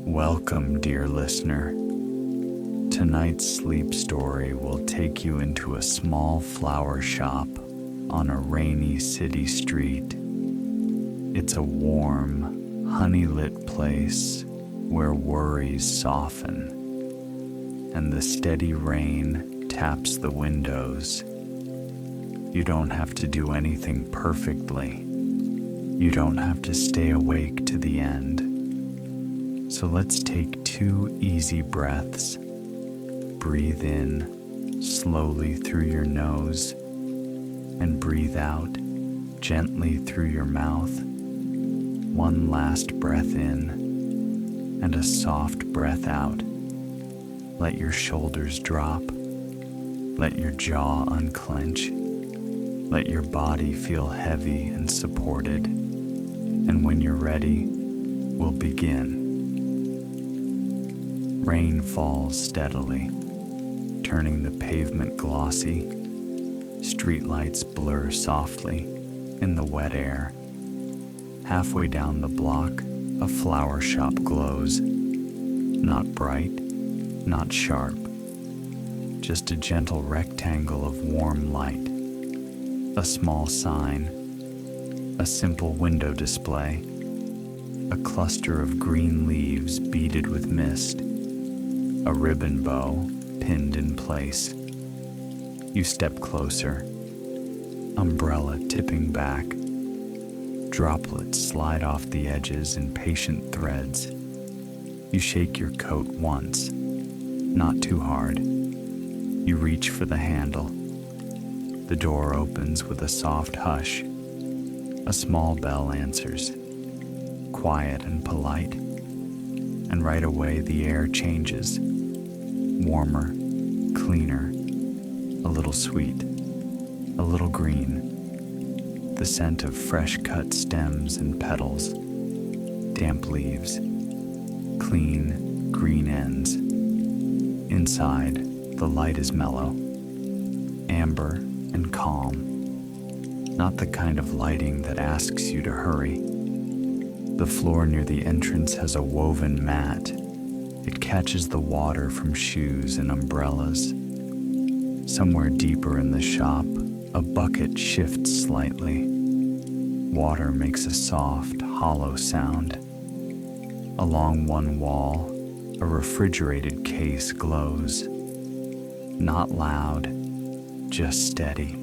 Welcome, dear listener. Tonight's sleep story will take you into a small flower shop on a rainy city street. It's a warm, honey-lit place where worries soften, and the steady rain taps the windows. You don't have to do anything perfectly. You don't have to stay awake to the end. So let's take 2 easy breaths. Breathe in slowly through your nose and breathe out gently through your mouth. One last breath in and a soft breath out. Let your shoulders drop. Let your jaw unclench. Let your body feel heavy and supported. And when you're ready, we'll begin. Rain falls steadily, turning the pavement glossy. Streetlights blur softly in the wet air. Halfway down the block, a flower shop glows. Not bright, not sharp, just a gentle rectangle of warm light. A small sign, a simple window display, a cluster of green leaves beaded with mist, a ribbon bow pinned in place. You step closer, umbrella tipping back. Droplets slide off the edges in patient threads. You shake your coat once, not too hard. You reach for the handle. The door opens with a soft hush. A small bell answers, quiet and polite. And right away the air changes. Warmer, cleaner, a little sweet, a little green. The scent of fresh cut stems and petals, damp leaves, clean, green ends. Inside, the light is mellow, amber and calm. Not the kind of lighting that asks you to hurry. The floor near the entrance has a woven mat. It catches the water from shoes and umbrellas. Somewhere deeper in the shop, a bucket shifts slightly. Water makes a soft, hollow sound. Along one wall, a refrigerated case glows. Not loud, just steady.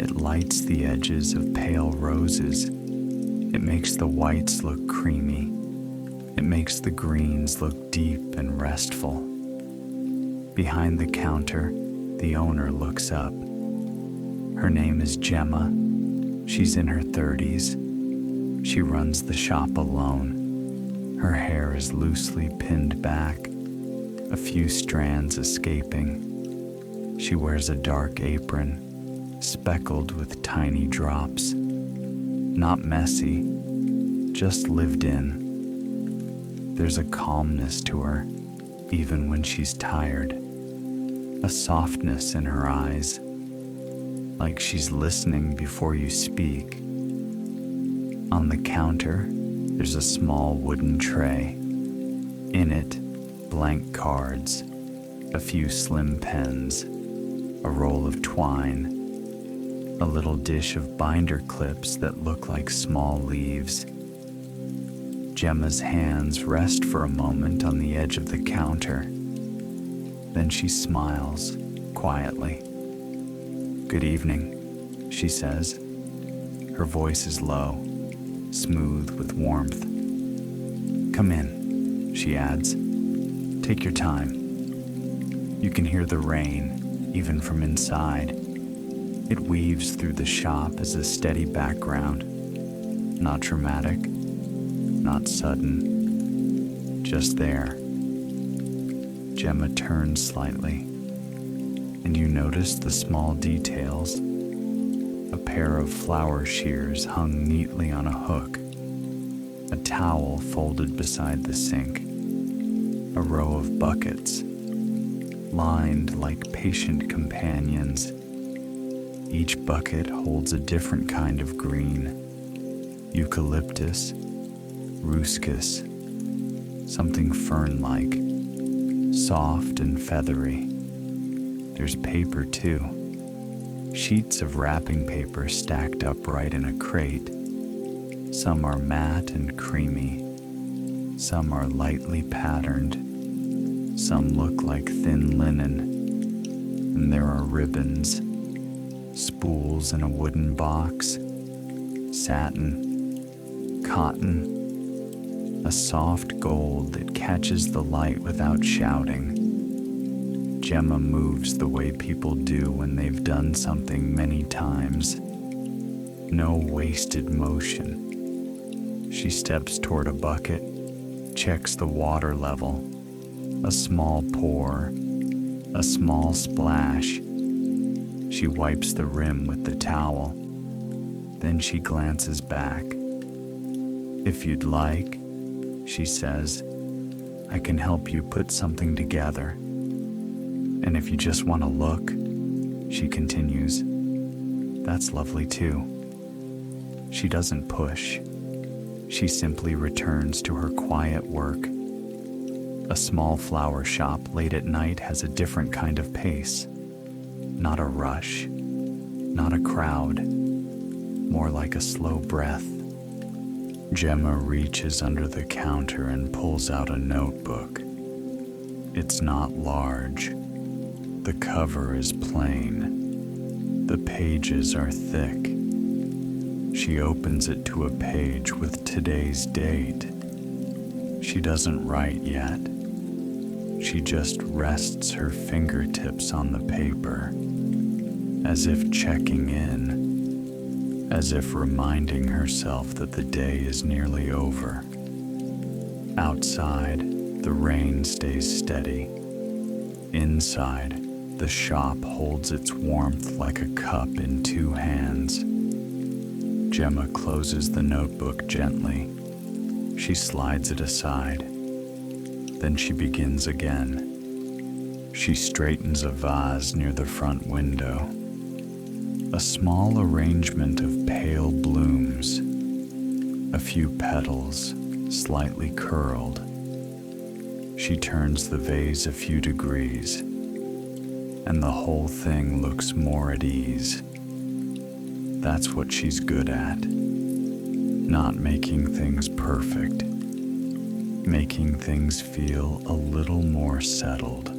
It lights the edges of pale roses. It makes the whites look creamy. It makes the greens look deep and restful. Behind the counter, the owner looks up. Her name is Gemma. She's in her 30s. She runs the shop alone. Her hair is loosely pinned back, a few strands escaping. She wears a dark apron, speckled with tiny drops. Not messy, just lived in. There's a calmness to her, even when she's tired. A softness in her eyes, like she's listening before you speak. On the counter, there's a small wooden tray. In it, blank cards, a few slim pens, a roll of twine, a little dish of binder clips that look like small leaves. Gemma's hands rest for a moment on the edge of the counter. Then she smiles quietly. "Good evening," she says. Her voice is low, smooth with warmth. "Come in," she adds. "Take your time." You can hear the rain, even from inside. It weaves through the shop as a steady background. Not dramatic, not sudden, just there. Gemma turns slightly, and you notice the small details. A pair of flower shears hung neatly on a hook, a towel folded beside the sink, a row of buckets, lined like patient companions. Each bucket holds a different kind of green: eucalyptus, ruscus, something fern-like, soft and feathery. There's paper too, sheets of wrapping paper stacked upright in a crate. Some are matte and creamy, some are lightly patterned, some look like thin linen, and there are ribbons, spools in a wooden box, satin, cotton, a soft gold that catches the light without shouting. Gemma moves the way people do when they've done something many times. No wasted motion. She steps toward a bucket, checks the water level. A small pour, a small splash. She wipes the rim with the towel. Then she glances back. "If you'd like," she says, "I can help you put something together. And if you just want to look," she continues, "that's lovely too." She doesn't push. She simply returns to her quiet work. A small flower shop late at night has a different kind of pace. Not a rush, not a crowd, more like a slow breath. Gemma reaches under the counter and pulls out a notebook. It's not large. The cover is plain. The pages are thick. She opens it to a page with today's date. She doesn't write yet. She just rests her fingertips on the paper, as if checking in, as if reminding herself that the day is nearly over. Outside, the rain stays steady. Inside, the shop holds its warmth like a cup in two hands. Gemma closes the notebook gently. She slides it aside. Then she begins again. She straightens a vase near the front window. A small arrangement of pale blooms. A few petals, slightly curled. She turns the vase a few degrees, and the whole thing looks more at ease. That's what she's good at. Not making things perfect. Making things feel a little more settled.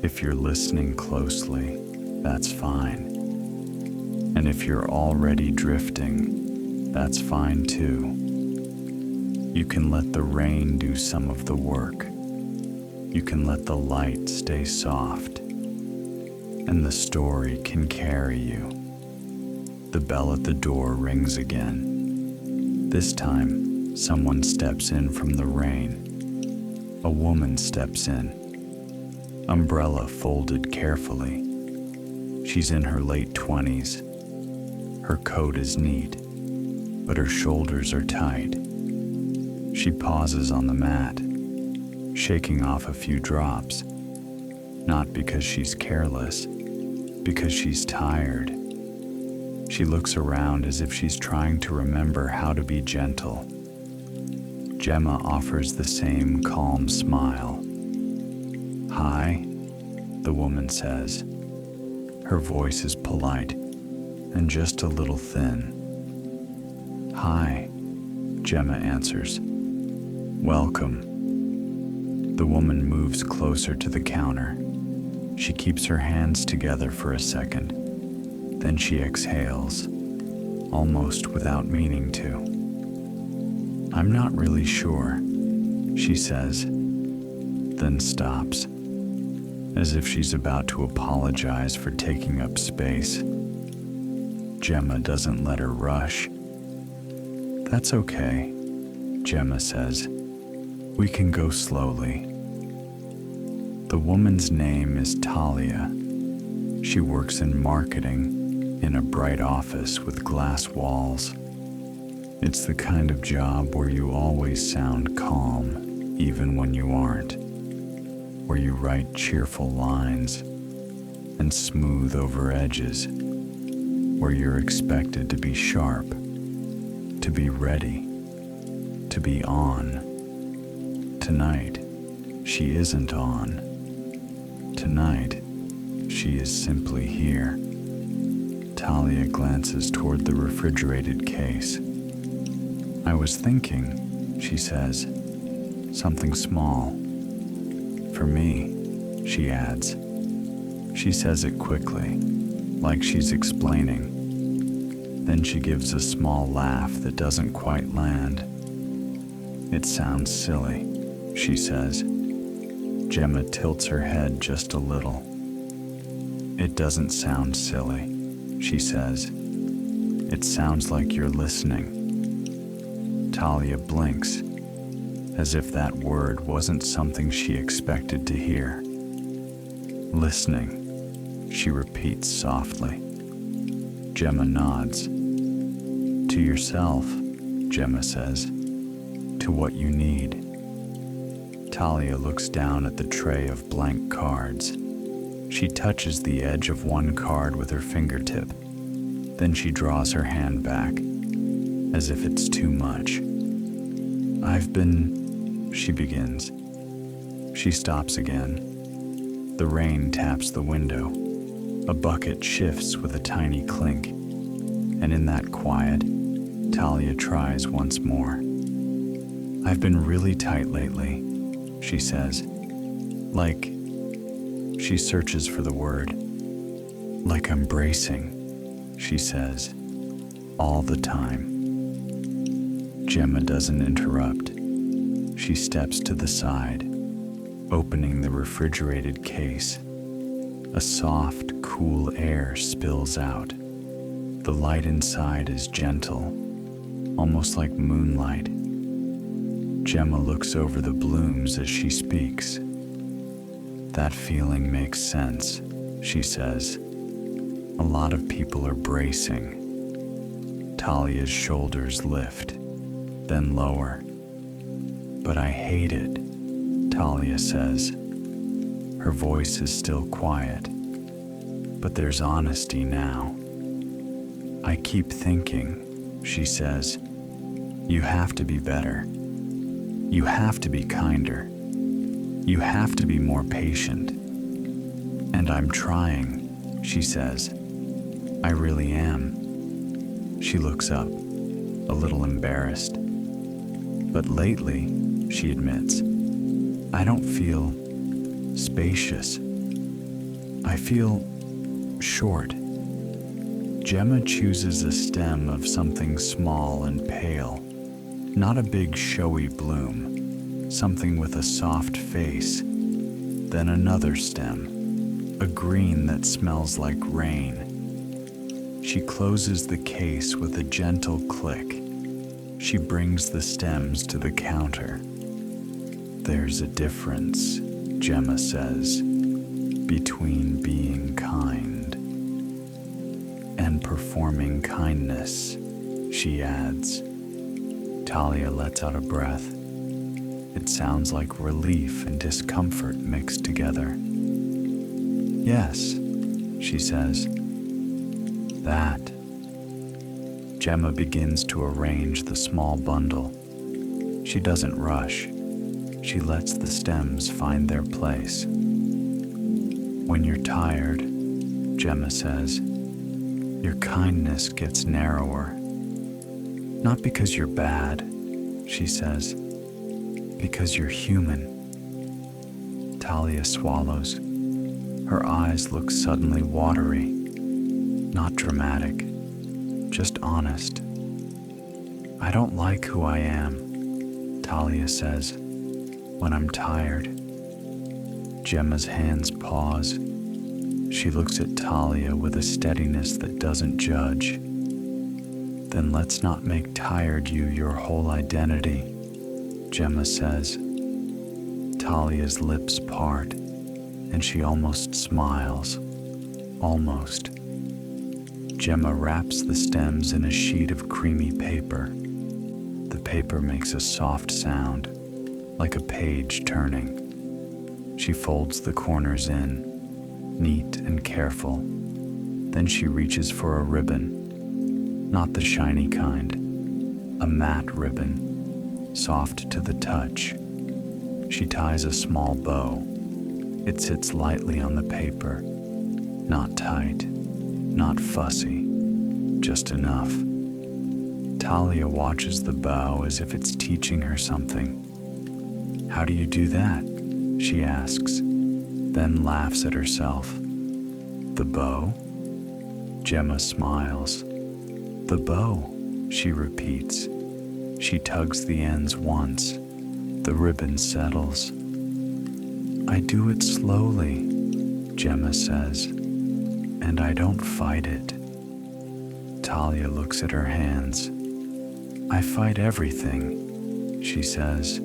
If you're listening closely, that's fine. And if you're already drifting, that's fine too. You can let the rain do some of the work. You can let the light stay soft. And the story can carry you. The bell at the door rings again. This time, someone steps in from the rain. A woman steps in. Umbrella folded carefully. She's in her late 20s. Her coat is neat, but her shoulders are tight. She pauses on the mat, shaking off a few drops. Not because she's careless, because she's tired. She looks around as if she's trying to remember how to be gentle. Gemma offers the same calm smile. "Hi," the woman says. Her voice is polite and just a little thin. "Hi," Gemma answers. "Welcome." The woman moves closer to the counter. She keeps her hands together for a second. Then she exhales, almost without meaning to. "I'm not really sure," she says, then stops, as if she's about to apologize for taking up space. Gemma doesn't let her rush. "That's okay," Gemma says. "We can go slowly." The woman's name is Talia. She works in marketing in a bright office with glass walls. It's the kind of job where you always sound calm, even when you aren't. Where you write cheerful lines and smooth over edges. Where you're expected to be sharp, to be ready, to be on. Tonight, she isn't on. Tonight, she is simply here. Talia glances toward the refrigerated case. I was thinking, she says, something small. For me, she adds. She says it quickly, like she's explaining. Then she gives a small laugh that doesn't quite land. It sounds silly, she says. Gemma tilts her head just a little. It doesn't sound silly, she says. It sounds like you're listening. Talia blinks, as if that word wasn't something she expected to hear. Listening, she repeats softly. Gemma nods. To yourself, Gemma says. To what you need. Talia looks down at the tray of blank cards. She touches the edge of one card with her fingertip. Then she draws her hand back, as if it's too much. She begins. She stops again. The rain taps the window. A bucket shifts with a tiny clink. And in that quiet, Talia tries once more. I've been really tight lately, she says. Like, she searches for the word. Like I'm bracing, she says. All the time. Gemma doesn't interrupt. She steps to the side, opening the refrigerated case. A soft, cool air spills out. The light inside is gentle, almost like moonlight. Gemma looks over the blooms as she speaks. That feeling makes sense, she says. A lot of people are bracing. Talia's shoulders lift, then lower. But I hate it, Talia says. Her voice is still quiet, but there's honesty now. I keep thinking, she says, you have to be better. You have to be kinder. You have to be more patient. And I'm trying, she says. I really am. She looks up, a little embarrassed. But lately, she admits, I don't feel spacious. I feel short. Gemma chooses a stem of something small and pale, not a big showy bloom, something with a soft face. Then another stem, a green that smells like rain. She closes the case with a gentle click. She brings the stems to the counter. There's a difference, Gemma says, between being kind and performing kindness, she adds. Talia lets out a breath. It sounds like relief and discomfort mixed together. Yes, she says. That. Gemma begins to arrange the small bundle. She doesn't rush. She lets the stems find their place. When you're tired, Gemma says, your kindness gets narrower. Not because you're bad, she says, because you're human. Talia swallows. Her eyes look suddenly watery, not dramatic, just honest. I don't like who I am, Talia says, when I'm tired. Gemma's hands pause. She looks at Talia with a steadiness that doesn't judge. Then let's not make tired you your whole identity, Gemma says. Talia's lips part, and she almost smiles. Almost. Gemma wraps the stems in a sheet of creamy paper. The paper makes a soft sound, like a page turning. She folds the corners in, neat and careful. Then she reaches for a ribbon. Not the shiny kind, a matte ribbon, soft to the touch. She ties a small bow. It sits lightly on the paper, not tight, not fussy, just enough. Talia watches the bow as if it's teaching her something. "How do you do that?" she asks, then laughs at herself. "The bow?" Gemma smiles. "The bow," she repeats. She tugs the ends once. The ribbon settles. "I do it slowly," Gemma says, "and I don't fight it." Talia looks at her hands. "I fight everything," she says,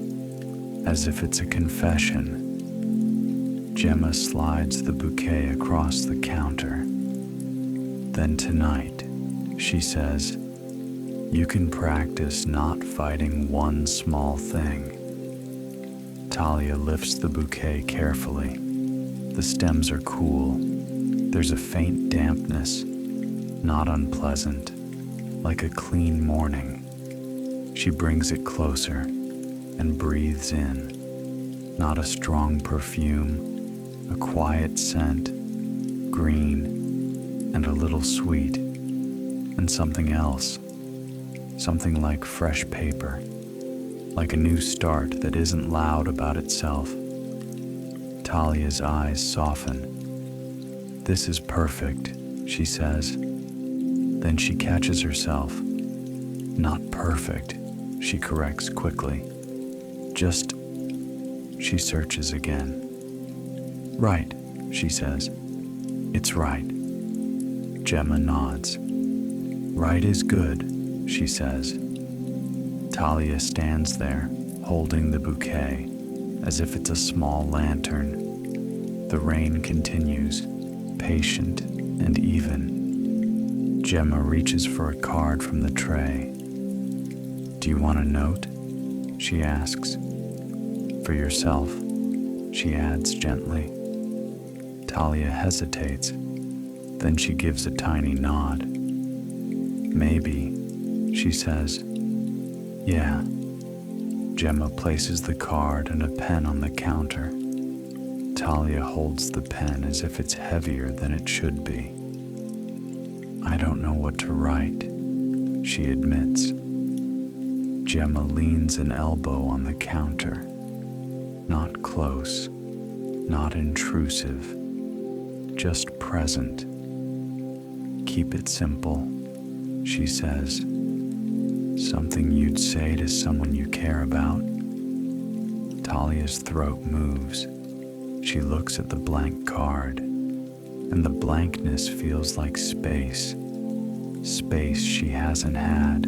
as if it's a confession. Gemma slides the bouquet across the counter. "Then tonight," she says, "you can practice not fighting one small thing." Talia lifts the bouquet carefully. The stems are cool. There's a faint dampness, not unpleasant, like a clean morning. She brings it closer and breathes in. Not a strong perfume, a quiet scent, green and a little sweet, and something else, something like fresh paper, like a new start that isn't loud about itself. Talia's eyes soften. "This is perfect," she says. Then she catches herself. "Not perfect," she corrects quickly. "Just..." She searches again. "Right," she says. "It's right." Gemma nods. "Right is good," she says. Talia stands there, holding the bouquet, as if it's a small lantern. The rain continues, patient and even. Gemma reaches for a card from the tray. "Do you want a note?" she asks. "For yourself," she adds gently. Talia hesitates. Then she gives a tiny nod. "Maybe," she says. "Yeah." Gemma places the card and a pen on the counter. Talia holds the pen as if it's heavier than it should be. "I don't know what to write," she admits. Gemma leans an elbow on the counter. Not close, not intrusive, just present. "Keep it simple," she says. "Something you'd say to someone you care about." Talia's throat moves. She looks at the blank card, and the blankness feels like space. Space she hasn't had.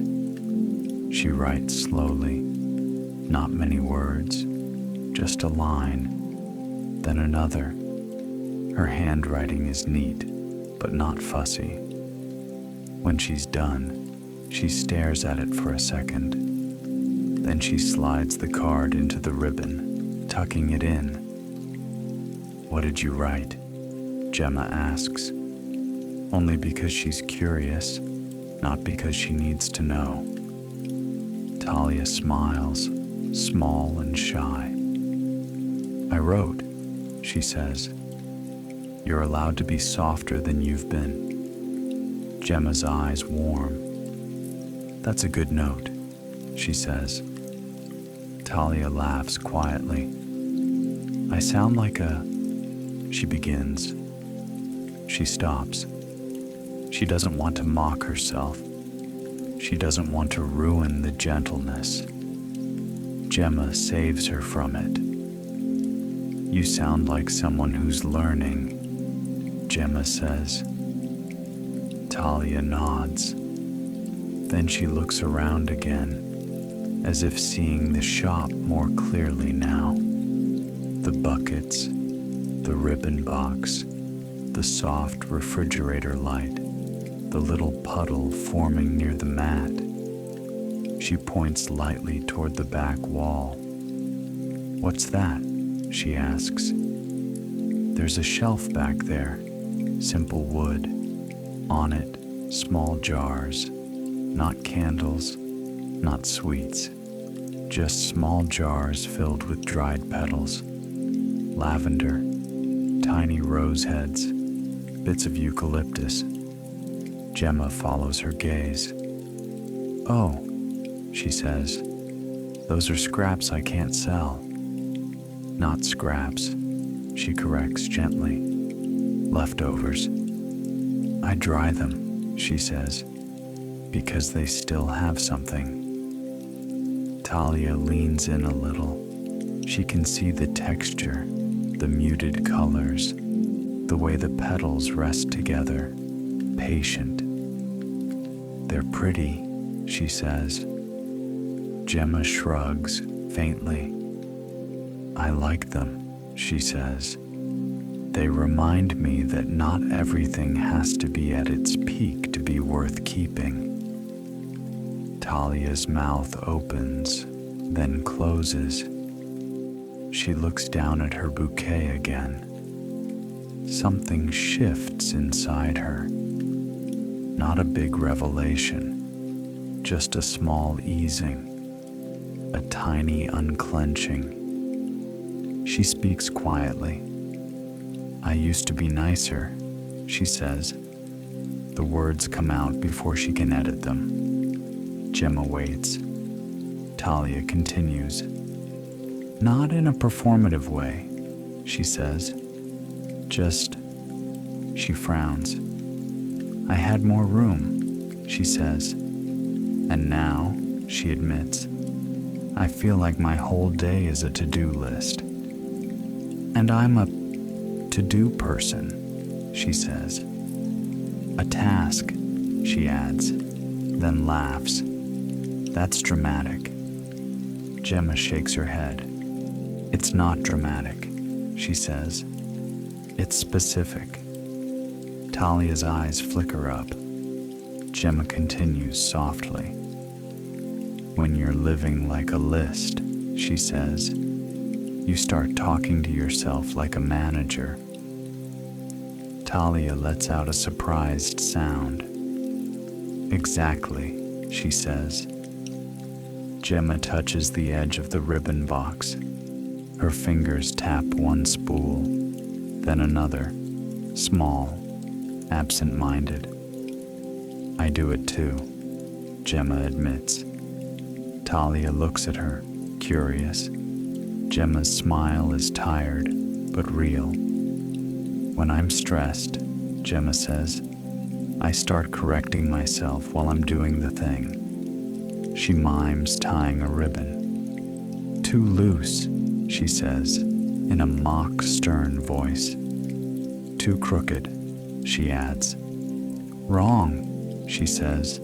She writes slowly. Not many words, just a line, then another. Her handwriting is neat, but not fussy. When she's done, she stares at it for a second. Then she slides the card into the ribbon, tucking it in. "What did you write?" Gemma asks, only because she's curious, not because she needs to know. Talia smiles, small and shy. "I wrote," she says. "You're allowed to be softer than you've been." Gemma's eyes warm. "That's a good note," she says. Talia laughs quietly. "I sound like a..." she begins. She stops. She doesn't want to mock herself. She doesn't want to ruin the gentleness. Gemma saves her from it. "You sound like someone who's learning," Gemma says. Talia nods. Then she looks around again, as if seeing the shop more clearly now. The buckets, the ribbon box, the soft refrigerator light, the little puddle forming near the mat. She points lightly toward the back wall. "What's that?" she asks. "There's a shelf back there, simple wood. On it, small jars, not candles, not sweets. just small jars filled with dried petals, lavender, tiny rose heads, bits of eucalyptus. Gemma follows her gaze. "Oh," she says, "those are scraps I can't sell." "Not scraps," she corrects gently. "Leftovers. I dry them," she says, "because they still have something." Talia leans in a little. She can see the texture, the muted colors, the way the petals rest together, patient. "They're pretty," she says. Gemma shrugs faintly. "I like them," she says. "They remind me that not everything has to be at its peak to be worth keeping." Talia's mouth opens, then closes. She looks down at her bouquet again. Something shifts inside her. Not a big revelation, just a small easing, a tiny unclenching. She speaks quietly. "I used to be nicer," she says. The words come out before she can edit them. Gemma waits. Talia continues. "Not in a performative way," she says. "Just," she frowns. "I had more room," she says. "And now," she admits, "I feel like my whole day is a to-do list." "And I'm a to-do person," she says. "A task," she adds, then laughs. "That's dramatic." Gemma shakes her head. "It's not dramatic," she says. "It's specific." Talia's eyes flicker up. Gemma continues softly. "When you're living like a list," she says, "you start talking to yourself like a manager." Talia lets out a surprised sound. "Exactly," she says. Gemma touches the edge of the ribbon box. Her fingers tap one spool, then another, small, absent-minded. "I do it too," Gemma admits. Talia looks at her, curious. Gemma's smile is tired, but real. "When I'm stressed," Gemma says, "I start correcting myself while I'm doing the thing." She mimes tying a ribbon. "Too loose," she says, in a mock stern voice. "Too crooked," she adds. "Wrong," she says,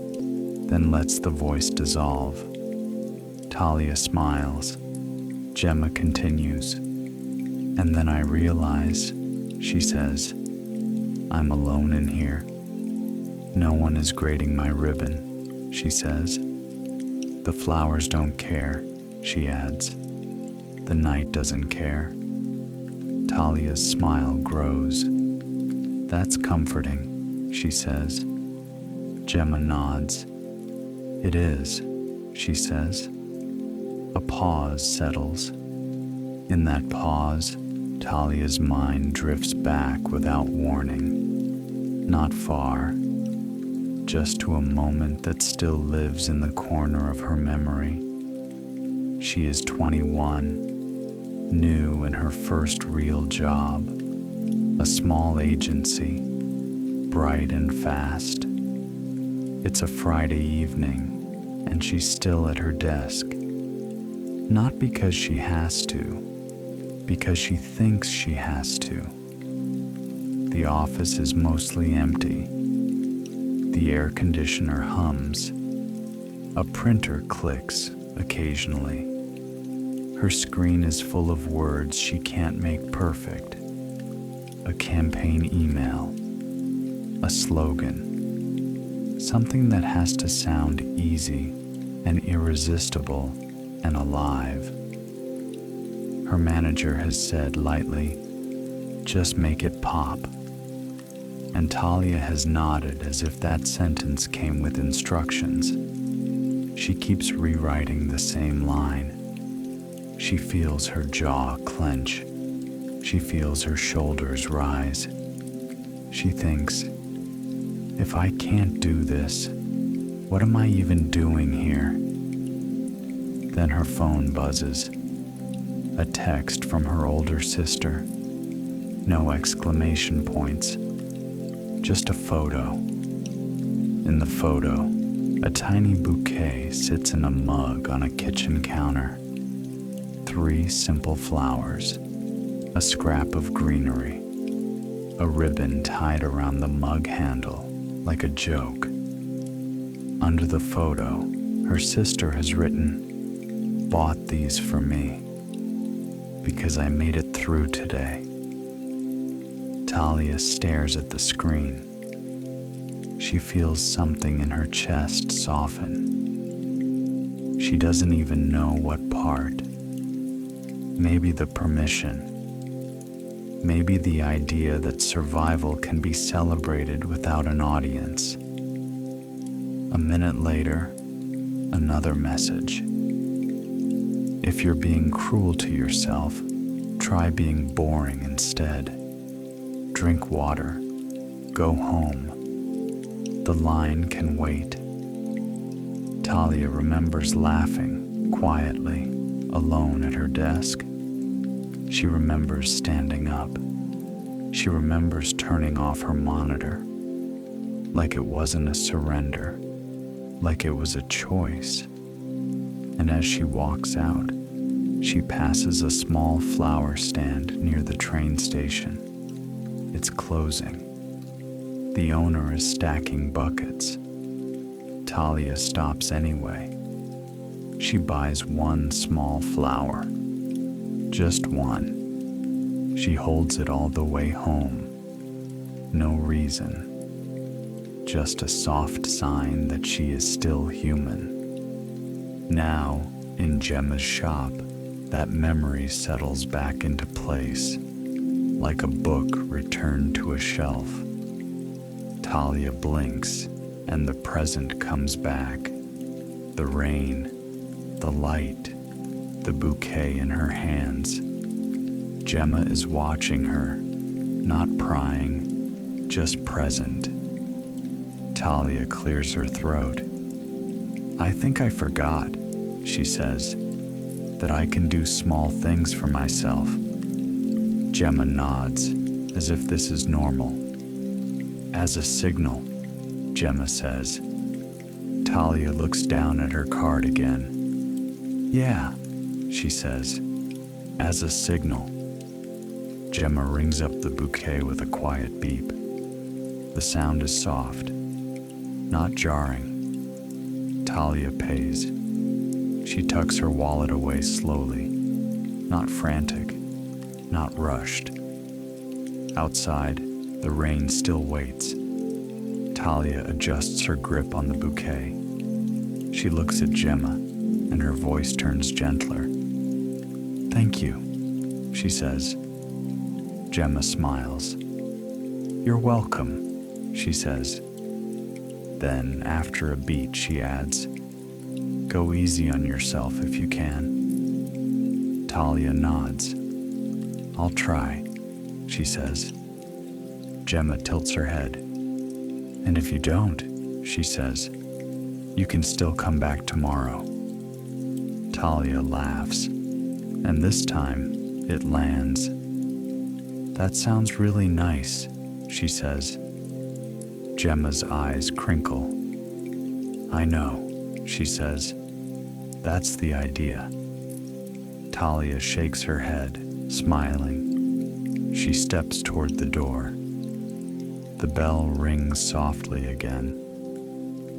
then lets the voice dissolve. Talia smiles. Gemma continues. "And then I realize," she says, "I'm alone in here. No one is grading my ribbon," she says. "The flowers don't care," she adds. "The night doesn't care." Talia's smile grows. "That's comforting," she says. Gemma nods. "It is," she says. A pause settles. In that pause, Talia's mind drifts back without warning. Not far, just to a moment that still lives in the corner of her memory. She is 21, new in her first real job, a small agency, bright and fast. It's a Friday evening, and she's still at her desk. Not because she has to, because she thinks she has to. The office is mostly empty. The air conditioner hums. A printer clicks occasionally. Her screen is full of words she can't make perfect. A campaign email. A slogan. Something that has to sound easy and irresistible and alive. Her manager has said lightly, "Just make it pop." And Talia has nodded as if that sentence came with instructions. She keeps rewriting the same line. She feels her jaw clench. She feels her shoulders rise. She thinks, if I can't do this, what am I even doing here? Then her phone buzzes. A text from her older sister. No exclamation points. Just a photo. In the photo, a tiny bouquet sits in a mug on a kitchen counter. 3 simple flowers, a scrap of greenery, a ribbon tied around the mug handle like a joke. Under the photo, her sister has written, "Bought these for me, because I made it through today." Talia stares at the screen. She feels something in her chest soften. She doesn't even know what part. Maybe the permission. Maybe the idea that survival can be celebrated without an audience. A minute later, another message. If you're being cruel to yourself, try being boring instead. Drink water. Go home. The line can wait. Talia remembers laughing quietly, alone at her desk. She remembers standing up. She remembers turning off her monitor, like it wasn't a surrender, like it was a choice. And as she walks out, she passes a small flower stand near the train station. It's closing. The owner is stacking buckets. Talia stops anyway. She buys one small flower. Just one. She holds it all the way home. No reason. Just a soft sign that she is still human. Now, in Gemma's shop, that memory settles back into place, like a book returned to a shelf. Talia blinks, and the present comes back. The rain, the light, the bouquet in her hands. Gemma is watching her, not prying, just present. Talia clears her throat. "I think I forgot," she says, "that I can do small things for myself." Gemma nods, as if this is normal. "As a signal," Gemma says. Talia looks down at her card again. "Yeah," she says, "as a signal." Gemma rings up the bouquet with a quiet beep. The sound is soft, not jarring. Talia pays. She tucks her wallet away slowly, not frantic, not rushed. Outside, the rain still waits. Talia adjusts her grip on the bouquet. She looks at Gemma, and her voice turns gentler. "Thank you," she says. Gemma smiles. "You're welcome," she says. Then, after a beat, she adds, "Go easy on yourself if you can." Talia nods. "I'll try," she says. Gemma tilts her head. "And if you don't," she says, "you can still come back tomorrow." Talia laughs, and this time it lands. "That sounds really nice," she says. Gemma's eyes crinkle. "I know," she says. "That's the idea." Talia shakes her head, smiling. She steps toward the door. The bell rings softly again.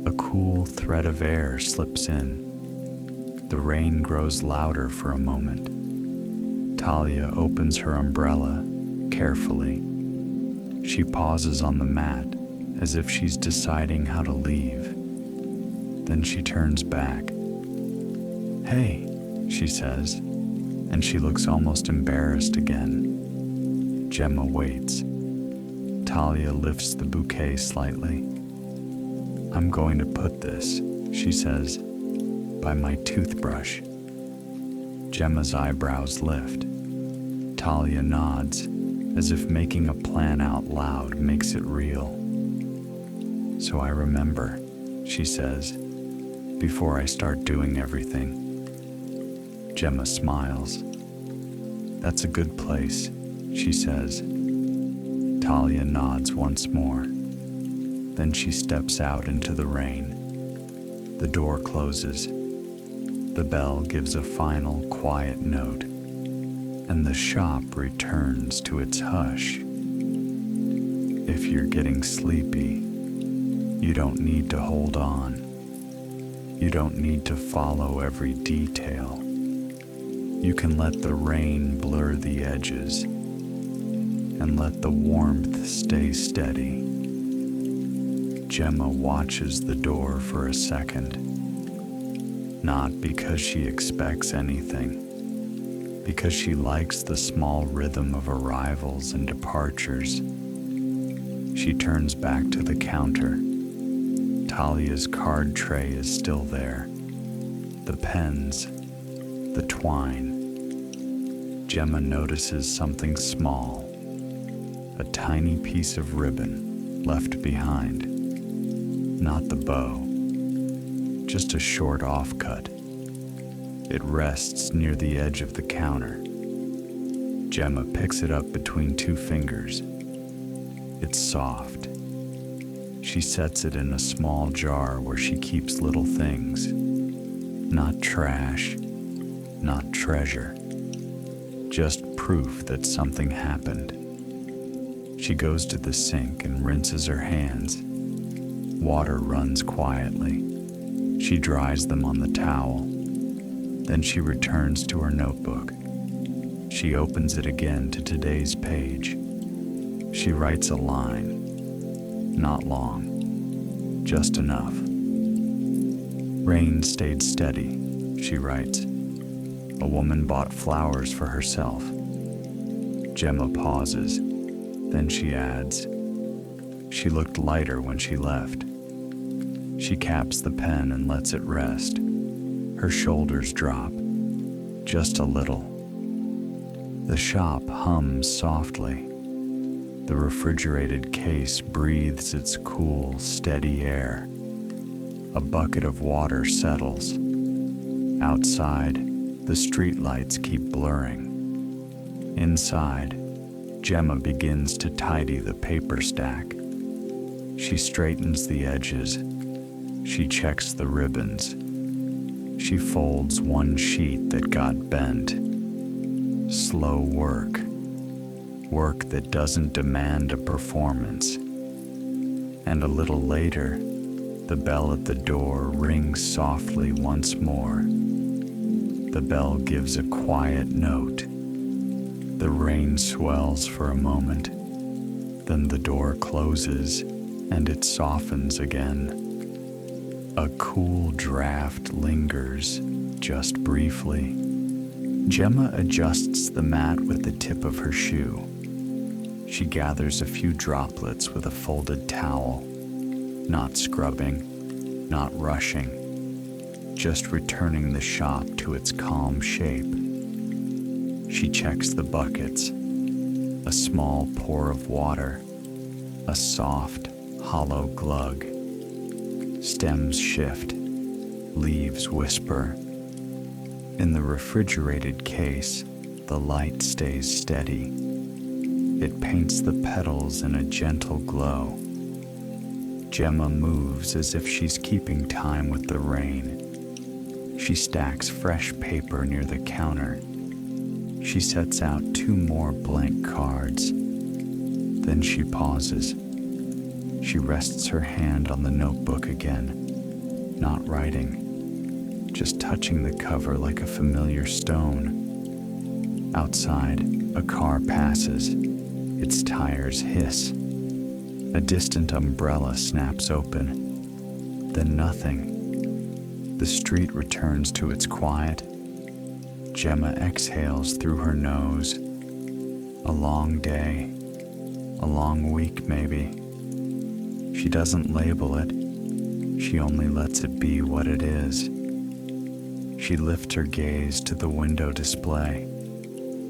A cool thread of air slips in. The rain grows louder for a moment. Talia opens her umbrella carefully. She pauses on the mat as if she's deciding how to leave. Then she turns back. "Hey," she says, and she looks almost embarrassed again. Gemma waits. Talia lifts the bouquet slightly. "I'm going to put this," she says, "by my toothbrush." Gemma's eyebrows lift. Talia nods, as if making a plan out loud makes it real. So I remember, she says, before I start doing everything. Gemma smiles. That's a good place, she says. Talia nods once more. Then she steps out into the rain. The door closes. The bell gives a final quiet note, and the shop returns to its hush. If you're getting sleepy, you don't need to hold on. You don't need to follow every detail. You can let the rain blur the edges and let the warmth stay steady. Gemma watches the door for a second, not because she expects anything, because she likes the small rhythm of arrivals and departures. She turns back to the counter. Talia's card tray is still there. The pens, the twine. Gemma notices something small, a tiny piece of ribbon left behind. Not the bow, just a short offcut. It rests near the edge of the counter. Gemma picks it up between two fingers. It's soft. She sets it in a small jar where she keeps little things. Not trash, not treasure. Just proof that something happened. She goes to the sink and rinses her hands. Water runs quietly. She dries them on the towel. Then she returns to her notebook. She opens it again to today's page. She writes a line. Not long, just enough. Rain stayed steady, she writes. A woman bought flowers for herself. Gemma pauses. Then she adds, she looked lighter when she left. She caps the pen and lets it rest. Her shoulders drop, just a little. The shop hums softly. The refrigerated case breathes its cool, steady air. A bucket of water settles. Outside, the streetlights keep blurring. Inside, Gemma begins to tidy the paper stack. She straightens the edges. She checks the ribbons. She folds one sheet that got bent. Slow work. Work that doesn't demand a performance. And a little later, the bell at the door rings softly once more. The bell gives a quiet note. The rain swells for a moment. Then the door closes and it softens again. A cool draft lingers, just briefly. Gemma adjusts the mat with the tip of her shoe. She gathers a few droplets with a folded towel, not scrubbing, not rushing, just returning the shop to its calm shape. She checks the buckets, a small pour of water, a soft, hollow glug. Stems shift, leaves whisper. In the refrigerated case, the light stays steady. It paints the petals in a gentle glow. Gemma moves as if she's keeping time with the rain. She stacks fresh paper near the counter. She sets out 2 more blank cards. Then she pauses. She rests her hand on the notebook again, not writing, just touching the cover like a familiar stone. Outside, a car passes. Its tires hiss. A distant umbrella snaps open. Then nothing. The street returns to its quiet. Gemma exhales through her nose. A long day. A long week, maybe. She doesn't label it. She only lets it be what it is. She lifts her gaze to the window display,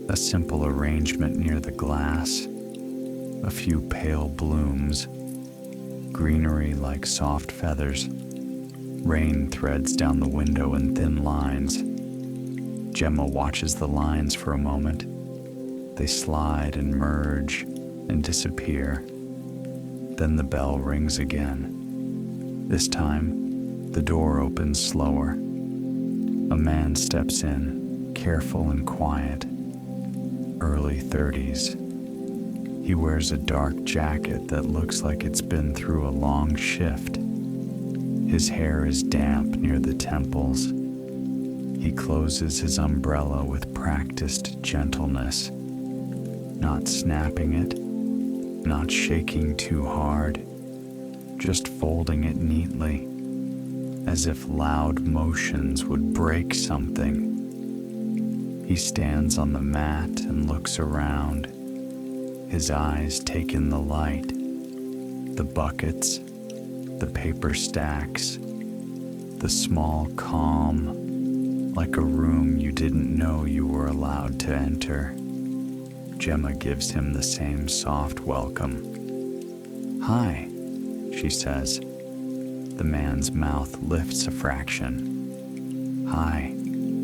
a simple arrangement near the glass, a few pale blooms, greenery like soft feathers. Rain threads down the window in thin lines. Gemma watches the lines for a moment. They slide and merge and disappear. Then the bell rings again. This time, the door opens slower. A man steps in, careful and quiet, early 30s. He wears a dark jacket that looks like it's been through a long shift. His hair is damp near the temples. He closes his umbrella with practiced gentleness, not snapping it, not shaking too hard, just folding it neatly, as if loud motions would break something. He stands on the mat and looks around. His eyes take in the light, the buckets, the paper stacks, the small calm, like a room you didn't know you were allowed to enter. Gemma gives him the same soft welcome. "Hi," she says. The man's mouth lifts a fraction. "Hi,"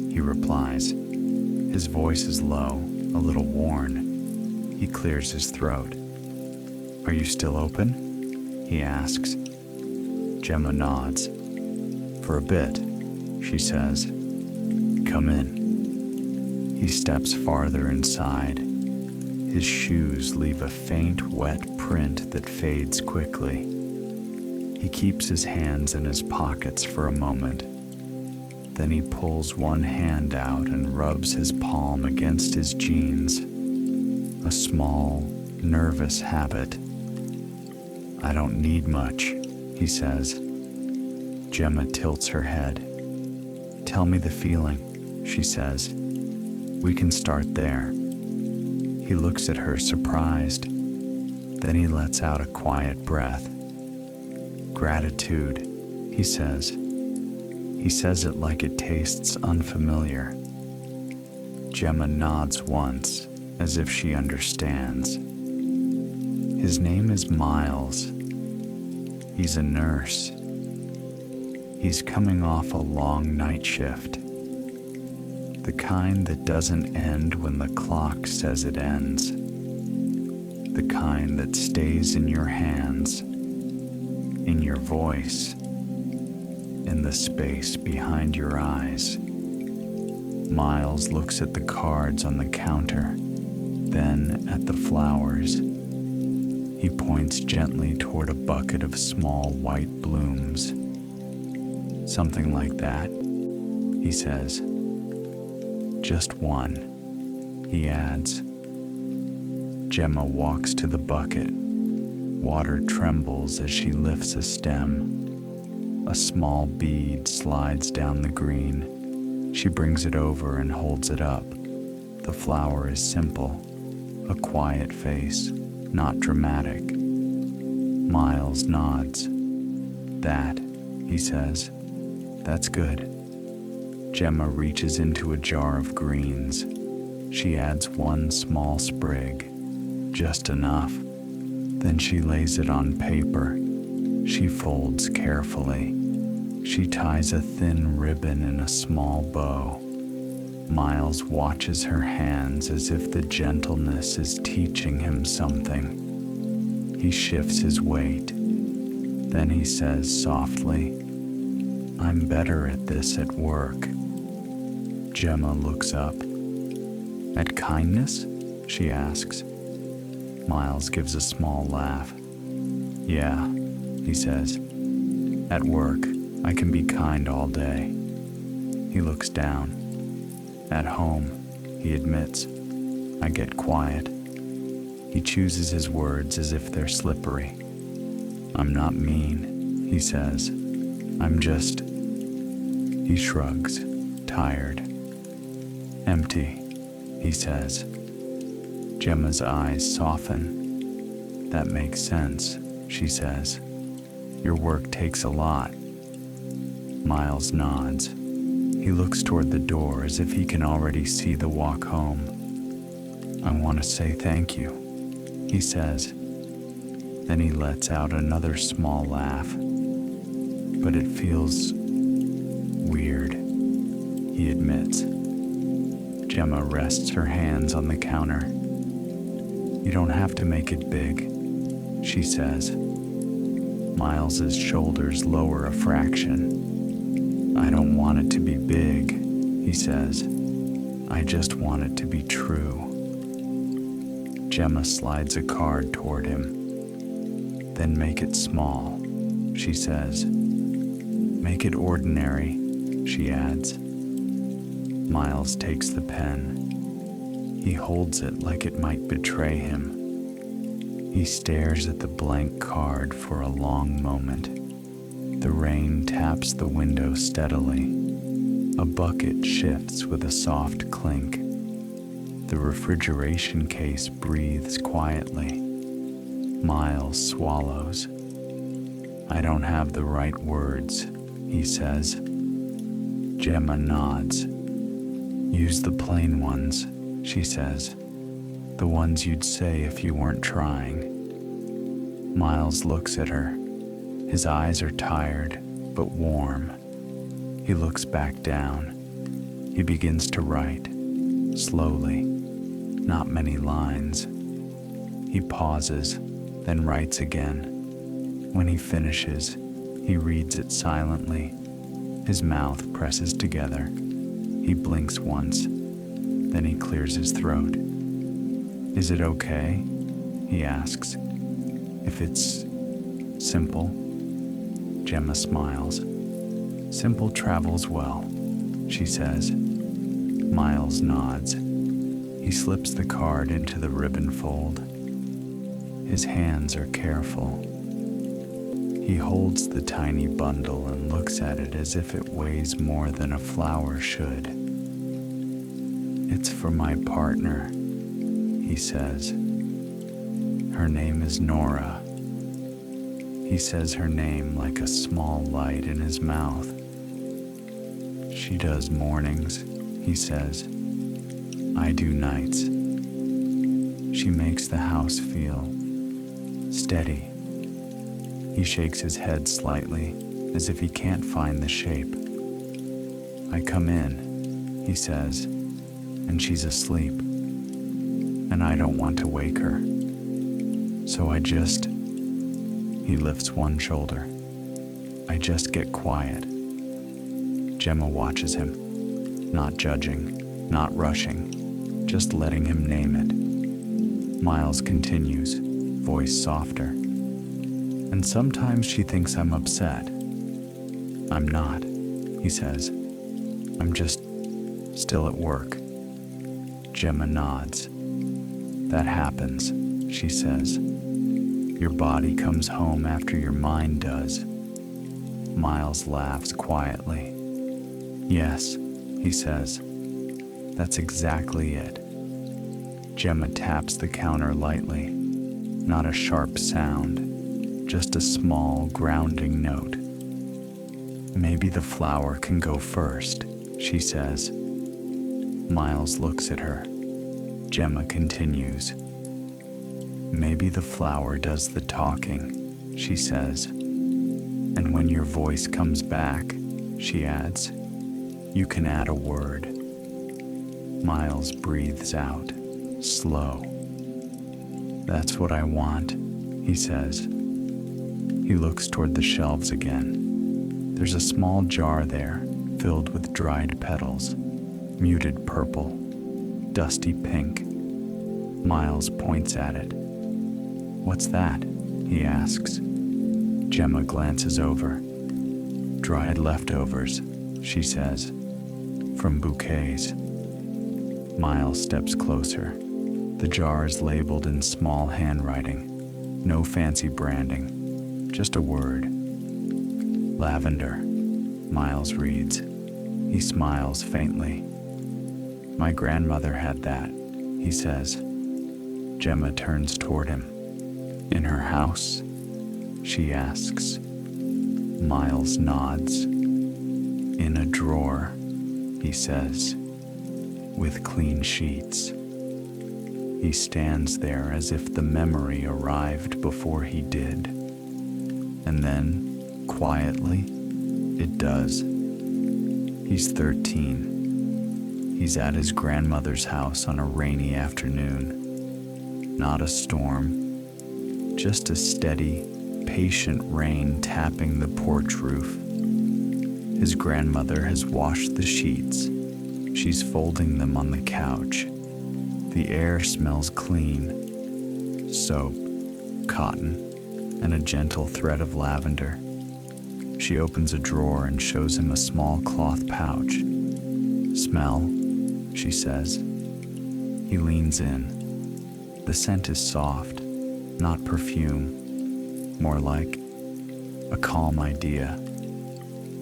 he replies. His voice is low, a little worn. He clears his throat. "Are you still open?" he asks. Gemma nods. "For a bit," she says. "Come in." He steps farther inside. His shoes leave a faint, wet print that fades quickly. He keeps his hands in his pockets for a moment. Then he pulls one hand out and rubs his palm against his jeans. A small, nervous habit. "I don't need much," he says. Gemma tilts her head. "Tell me the feeling," she says. "We can start there." He looks at her surprised. Then he lets out a quiet breath. "Gratitude," he says. He says it like it tastes unfamiliar. Gemma nods once, as if she understands. His name is Miles. He's a nurse. He's coming off a long night shift. The kind that doesn't end when the clock says it ends. The kind that stays in your hands, in your voice, in the space behind your eyes. Miles looks at the cards on the counter, then at the flowers. He points gently toward a bucket of small white blooms. "Something like that," he says. "Just one," he adds. Gemma walks to the bucket. Water trembles as she lifts a stem. A small bead slides down the green. She brings it over and holds it up. The flower is simple, a quiet face, not dramatic. Miles nods. "That," he says. "That's good." Gemma reaches into a jar of greens. She adds one small sprig, just enough. Then she lays it on paper. She folds carefully. She ties a thin ribbon in a small bow. Miles watches her hands as if the gentleness is teaching him something. He shifts his weight. Then he says softly, "I'm better at this at work." Gemma looks up. "At kindness?" she asks. Miles gives a small laugh. "Yeah," he says. "At work, I can be kind all day." He looks down. "At home," he admits, "I get quiet." He chooses his words as if they're slippery. "I'm not mean," he says. "I'm just..." He shrugs, tired. "Empty," he says. Gemma's eyes soften. "That makes sense," she says. "Your work takes a lot." Miles nods. He looks toward the door as if he can already see the walk home. "I want to say thank you," he says. Then he lets out another small laugh. "But it feels weird," he admits. Gemma rests her hands on the counter. "You don't have to make it big," she says. Miles's shoulders lower a fraction. "I don't want it to be big," he says. "I just want it to be true." Gemma slides a card toward him. "Then make it small," she says. "Make it ordinary," she adds. Miles takes the pen. He holds it like it might betray him. He stares at the blank card for a long moment. The rain taps the window steadily. A bucket shifts with a soft clink. The refrigeration case breathes quietly. Miles swallows. "I don't have the right words," he says. Gemma nods. "Use the plain ones," she says. "The ones you'd say if you weren't trying." Miles looks at her. His eyes are tired, but warm. He looks back down. He begins to write, slowly, not many lines. He pauses, then writes again. When he finishes, he reads it silently. His mouth presses together. He blinks once, then he clears his throat. "Is it okay?" he asks. "If it's simple?" Gemma smiles. "Simple travels well," she says. Miles nods. He slips the card into the ribbon fold. His hands are careful. He holds the tiny bundle and looks at it as if it weighs more than a flower should. "It's for my partner," he says. "Her name is Nora." He says her name like a small light in his mouth. "She does mornings," he says. "I do nights. She makes the house feel steady." He shakes his head slightly, as if he can't find the shape. "I come in," he says, "and she's asleep, and I don't want to wake her. So I just..." He lifts one shoulder. "I just get quiet." Gemma watches him, not judging, not rushing, just letting him name it. Miles continues, voice softer. "And sometimes she thinks I'm upset." "I'm not," he says. "I'm just still at work." Gemma nods. "That happens," she says. "Your body comes home after your mind does." Miles laughs quietly. "Yes," he says. "That's exactly it." Gemma taps the counter lightly. Not a sharp sound, just a small grounding note. "Maybe the flower can go first," she says. Miles looks at her. Gemma continues. "Maybe the flower does the talking," she says. "And when your voice comes back," she adds, "you can add a word." Miles breathes out, slow. "That's what I want," he says. He looks toward the shelves again. There's a small jar there, filled with dried petals, muted purple, dusty pink. Miles points at it. "What's that?" he asks. Gemma glances over. "Dried leftovers," she says, "from bouquets." Miles steps closer. The jar is labeled in small handwriting. No fancy branding, just a word. "Lavender," Miles reads. He smiles faintly. "My grandmother had that," he says. Gemma turns toward him. "In her house?" she asks. Miles nods. "In a drawer," he says, with clean sheets. He stands there as if the memory arrived before he did. And then, quietly, it does. He's 13. He's at his grandmother's house on a rainy afternoon. Not a storm, just a steady, patient rain tapping the porch roof. His grandmother has washed the sheets. She's folding them on the couch. The air smells clean. Soap, cotton, and a gentle thread of lavender. She opens a drawer and shows him a small cloth pouch. "Smell," she says. He leans in. The scent is soft, not perfume, more like a calm idea.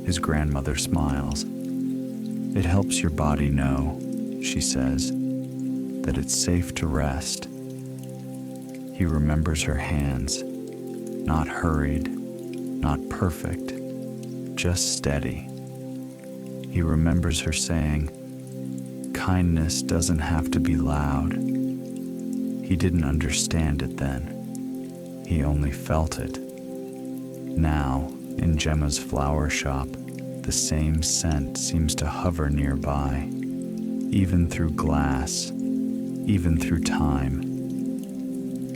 His grandmother smiles. "It helps your body know," she says, "that it's safe to rest." He remembers her hands, not hurried, not perfect, just steady. He remembers her saying, "Kindness doesn't have to be loud." He didn't understand it then. He only felt it. Now, in Gemma's flower shop, the same scent seems to hover nearby, even through glass, even through time.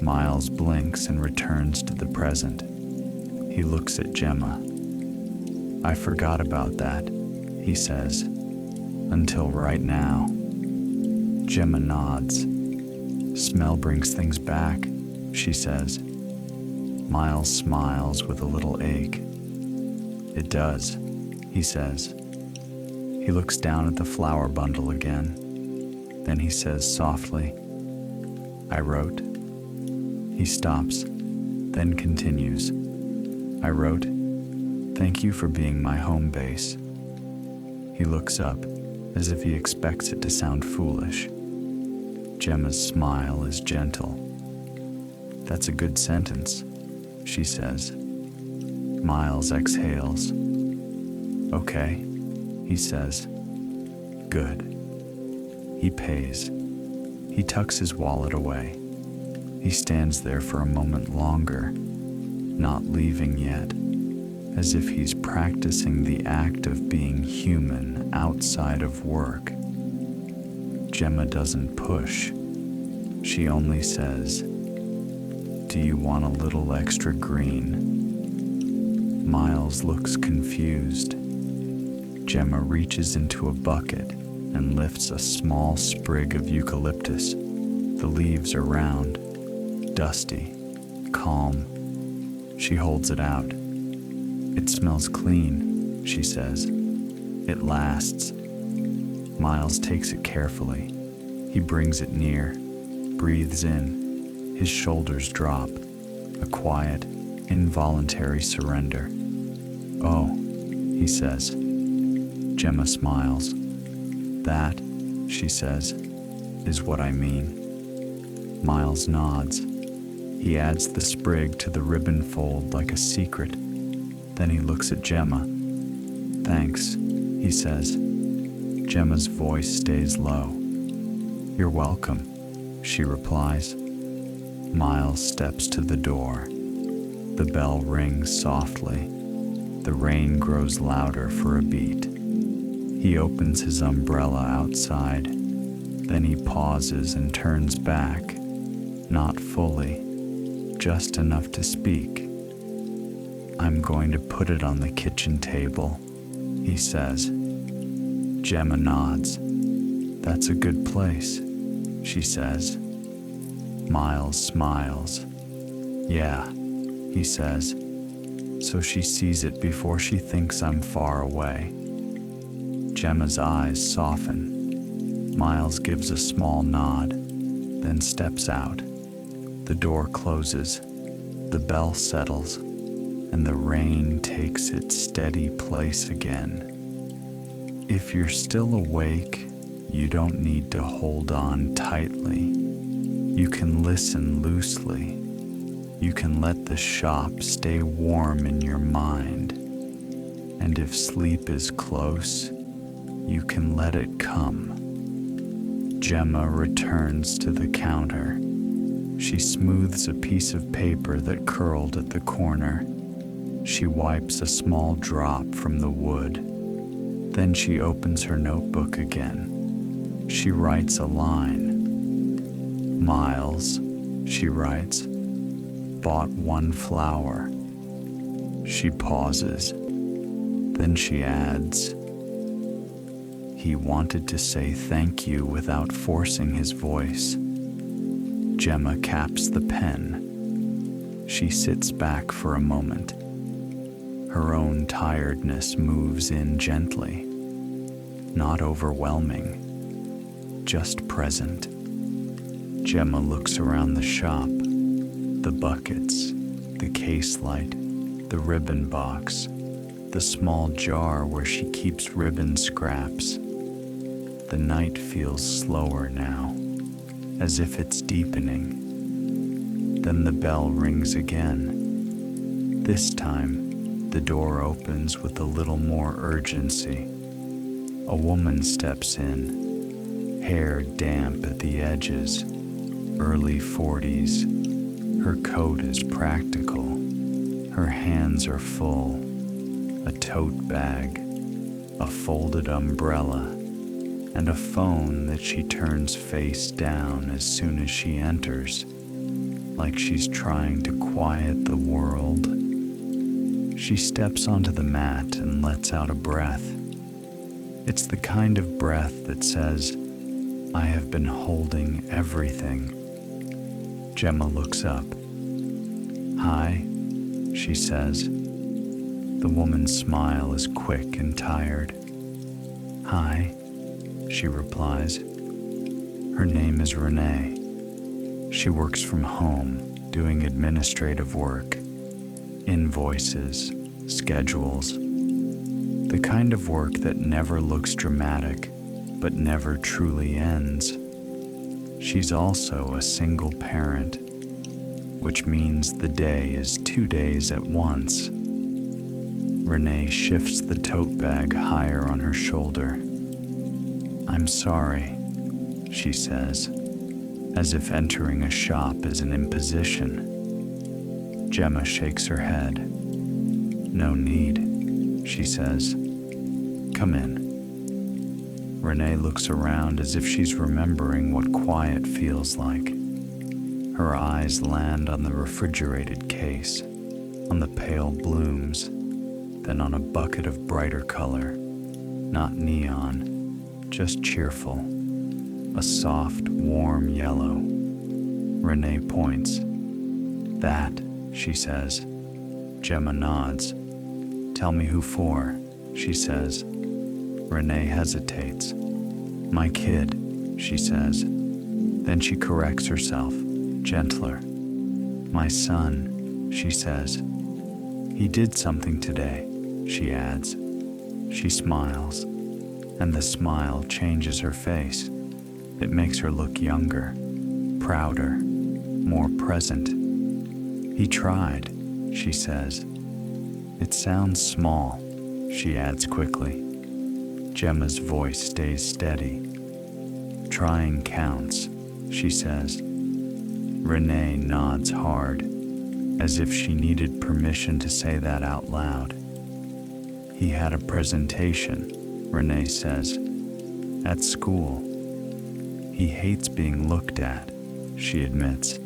Miles blinks and returns to the present. He looks at Gemma. "I forgot about that," he says, "until right now." Gemma nods. "Smell brings things back," she says. Miles smiles with a little ache. "It does," he says. He looks down at the flower bundle again. Then he says softly, "I wrote." He stops, then continues, "I wrote, 'Thank you for being my home base.'" He looks up, as if he expects it to sound foolish. Gemma's smile is gentle. "That's a good sentence," she says. Miles exhales. "Okay," he says. "Good." He pays. He tucks his wallet away. He stands there for a moment longer, not leaving yet, as if he's practicing the act of being human outside of work. Gemma doesn't push. She only says, "Do you want a little extra green?" Miles looks confused. Gemma reaches into a bucket and lifts a small sprig of eucalyptus. The leaves are round, dusty, calm. She holds it out. "It smells clean," she says. "It lasts." Miles takes it carefully. He brings it near, breathes in. His shoulders drop, a quiet, involuntary surrender. "Oh," he says. Gemma smiles. "That," she says, "is what I mean." Miles nods. He adds the sprig to the ribbon fold like a secret. Then he looks at Gemma. "Thanks," he says. Gemma's voice stays low. "You're welcome," she replies. Miles steps to the door. The bell rings softly. The rain grows louder for a beat. He opens his umbrella outside. Then he pauses and turns back. Not fully, just enough to speak. "I'm going to put it on the kitchen table," he says. Gemma nods. "That's a good place," she says. Miles smiles. "Yeah," he says. So she sees it before she thinks I'm far away. Gemma's eyes soften. Miles gives a small nod, then steps out. The door closes. The bell settles, and the rain takes its steady place again. If you're still awake, you don't need to hold on tightly. You can listen loosely. You can let the shop stay warm in your mind. And if sleep is close, You can let it come. Gemma returns to the counter. She smooths a piece of paper that curled at the corner. She wipes a small drop from the wood. Then she opens her notebook again. She writes a line. Miles, she writes, bought 1 flower. She pauses. Then she adds, he wanted to say thank you without forcing his voice. Gemma caps the pen. She sits back for a moment. Her own tiredness moves in gently, not overwhelming, just present. Gemma looks around the shop, the buckets, the case light, the ribbon box, the small jar where she keeps ribbon scraps. The night feels slower now, as if it's deepening. Then the bell rings again. This time, the door opens with a little more urgency. A woman steps in, hair damp at the edges, early 40s. Her coat is practical. Her hands are full. A tote bag, a folded umbrella, and a phone that she turns face down as soon as she enters, like she's trying to quiet the world. She steps onto the mat and lets out a breath. It's the kind of breath that says, I have been holding everything. Gemma looks up. Hi, she says. The woman's smile is quick and tired. Hi, she replies. Her name is Renee. She works from home, doing administrative work, invoices, schedules, the kind of work that never looks dramatic, but never truly ends. She's also a single parent, which means the day is 2 days at once. Renee shifts the tote bag higher on her shoulder. I'm sorry, she says, as if entering a shop is an imposition. Gemma shakes her head. No need, she says. Come in. Renee looks around as if she's remembering what quiet feels like. Her eyes land on the refrigerated case, on the pale blooms, then on a bucket of brighter color, not neon, just cheerful, a soft, warm yellow. Renee points. That, she says. Gemma nods. Tell me who for, she says. Renee hesitates. My kid, she says. Then she corrects herself, gentler. My son, she says. He did something today, she adds. She smiles, and the smile changes her face. It makes her look younger, prouder, more present. He tried, she says. It sounds small, she adds quickly. Gemma's voice stays steady. Trying counts, she says. Renee nods hard, as if she needed permission to say that out loud. He had a presentation, Renee says, at school. He hates being looked at, she admits.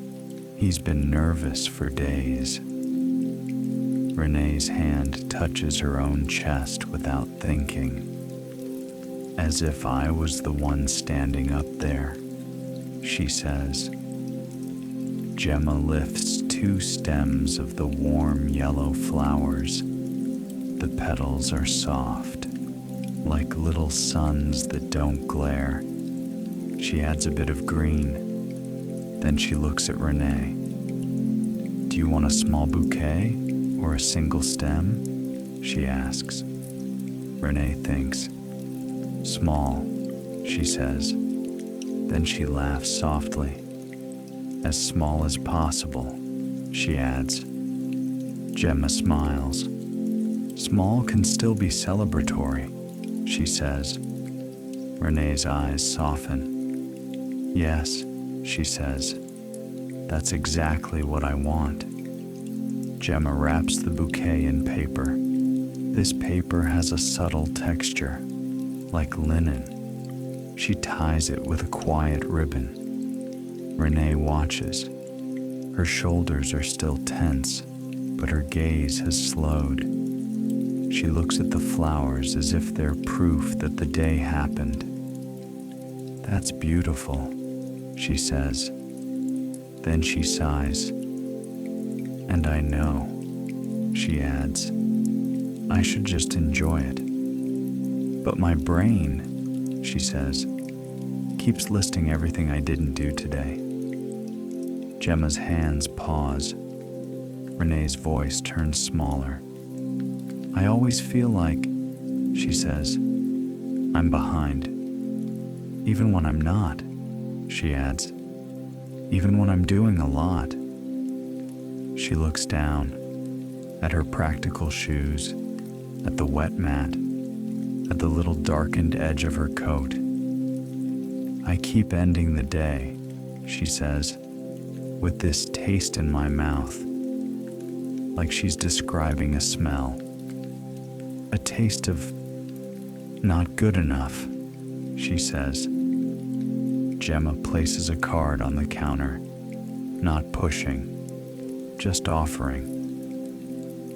He's been nervous for days. Renee's hand touches her own chest without thinking. As if I was the one standing up there, she says. Gemma lifts 2 stems of the warm yellow flowers. The petals are soft, like little suns that don't glare. She adds a bit of green. Then she looks at Renee. Do you want a small bouquet or a single stem? She asks. Renee thinks. Small, she says. Then she laughs softly. As small as possible, she adds. Gemma smiles. Small can still be celebratory, she says. Renee's eyes soften. Yes, she says. That's exactly what I want. Gemma wraps the bouquet in paper. This paper has a subtle texture, like linen. She ties it with a quiet ribbon. Renee watches. Her shoulders are still tense, but her gaze has slowed. She looks at the flowers as if they're proof that the day happened. That's beautiful, she says. Then she sighs. And I know, she adds, I should just enjoy it. But my brain, she says, keeps listing everything I didn't do today. Gemma's hands pause. Renee's voice turns smaller. I always feel like, she says, I'm behind. Even when I'm not, she adds. Even when I'm doing a lot. She looks down at her practical shoes, at the wet mat, at the little darkened edge of her coat. I keep ending the day, she says, with this taste in my mouth, like she's describing a smell. A taste of not good enough, she says. Gemma places a card on the counter, not pushing, just offering.